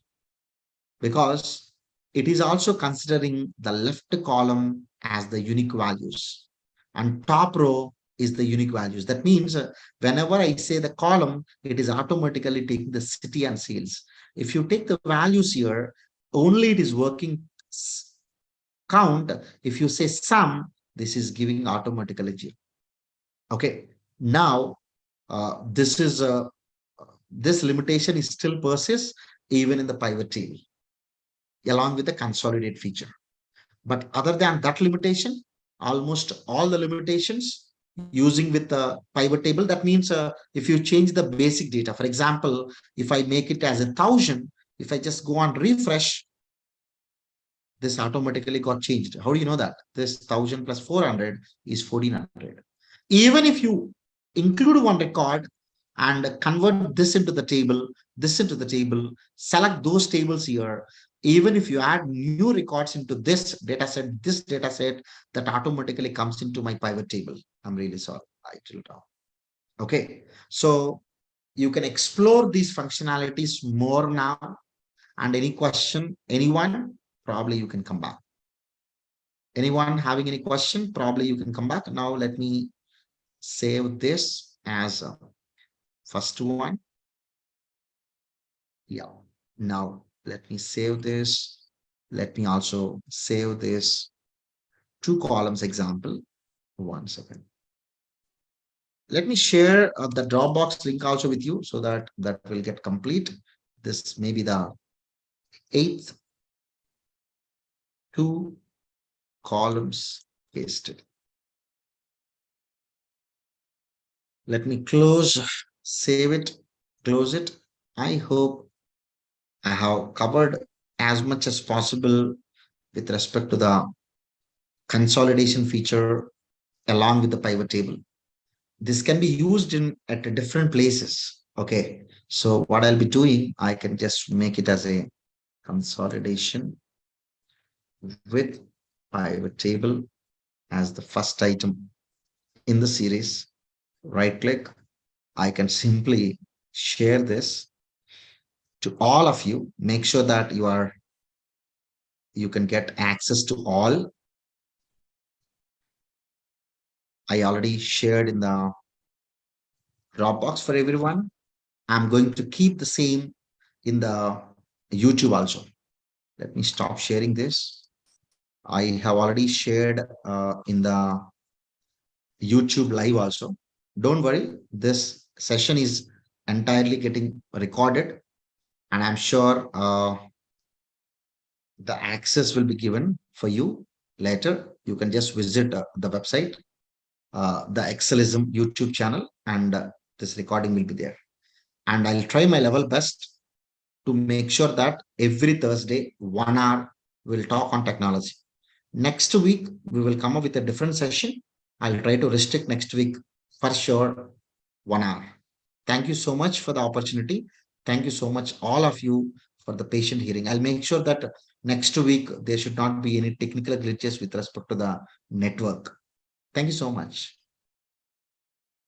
because it is also considering the left column as the unique values and top row is the unique values. That means whenever I say the column, it is automatically taking the city and sales. If you take the values here, only it is working count, if you say sum, this is giving automatically 0. Okay. Now, this is this limitation is still persists even in the pivot table along with the consolidate feature. But other than that limitation, almost all the limitations using with the pivot table, that means if you change the basic data, for example, if I make it as 1,000, if I just go on refresh, this automatically got changed. How do you know that? This 1,000 plus 400 is 1,400. Even if you include one record and convert this into the table, this into the table, select those tables here, even if you add new records into this data set, that automatically comes into my pivot table. I'm really sorry. I till down. Okay. So you can explore these functionalities more now. And any question, anyone, probably you can come back. Anyone having any question, probably you can come back. Now let me save this as a first one. Yeah. Now let me save this. Let me also save this two columns example. 1 second. Let me share the Dropbox link also with you so that that will get complete. This may be the 8th, two columns pasted. Let me save it, close it. I hope I have covered as much as possible with respect to the consolidation feature along with the pivot table. This can be used in at different places. Okay. So what I'll be doing, I can just make it as a consolidation with pivot table as the first item in the series. Right click. I can simply share this to all of you. Make sure that you can get access to all. I already shared in the Dropbox for everyone. I'm going to keep the same in the YouTube also. Let me stop sharing this. I have already shared in the YouTube live also. Don't worry, this session is entirely getting recorded, and I'm sure the access will be given for you later. You can just visit the website, the Excelism YouTube channel, and this recording will be there. And I'll try my level best to make sure that every Thursday, 1 hour, we'll talk on technology. Next week, we will come up with a different session. I'll try to restrict next week for sure 1 hour. Thank you so much for the opportunity. Thank you so much, all of you, for the patient hearing. I'll make sure that next week there should not be any technical glitches with respect to the network. Thank you so much.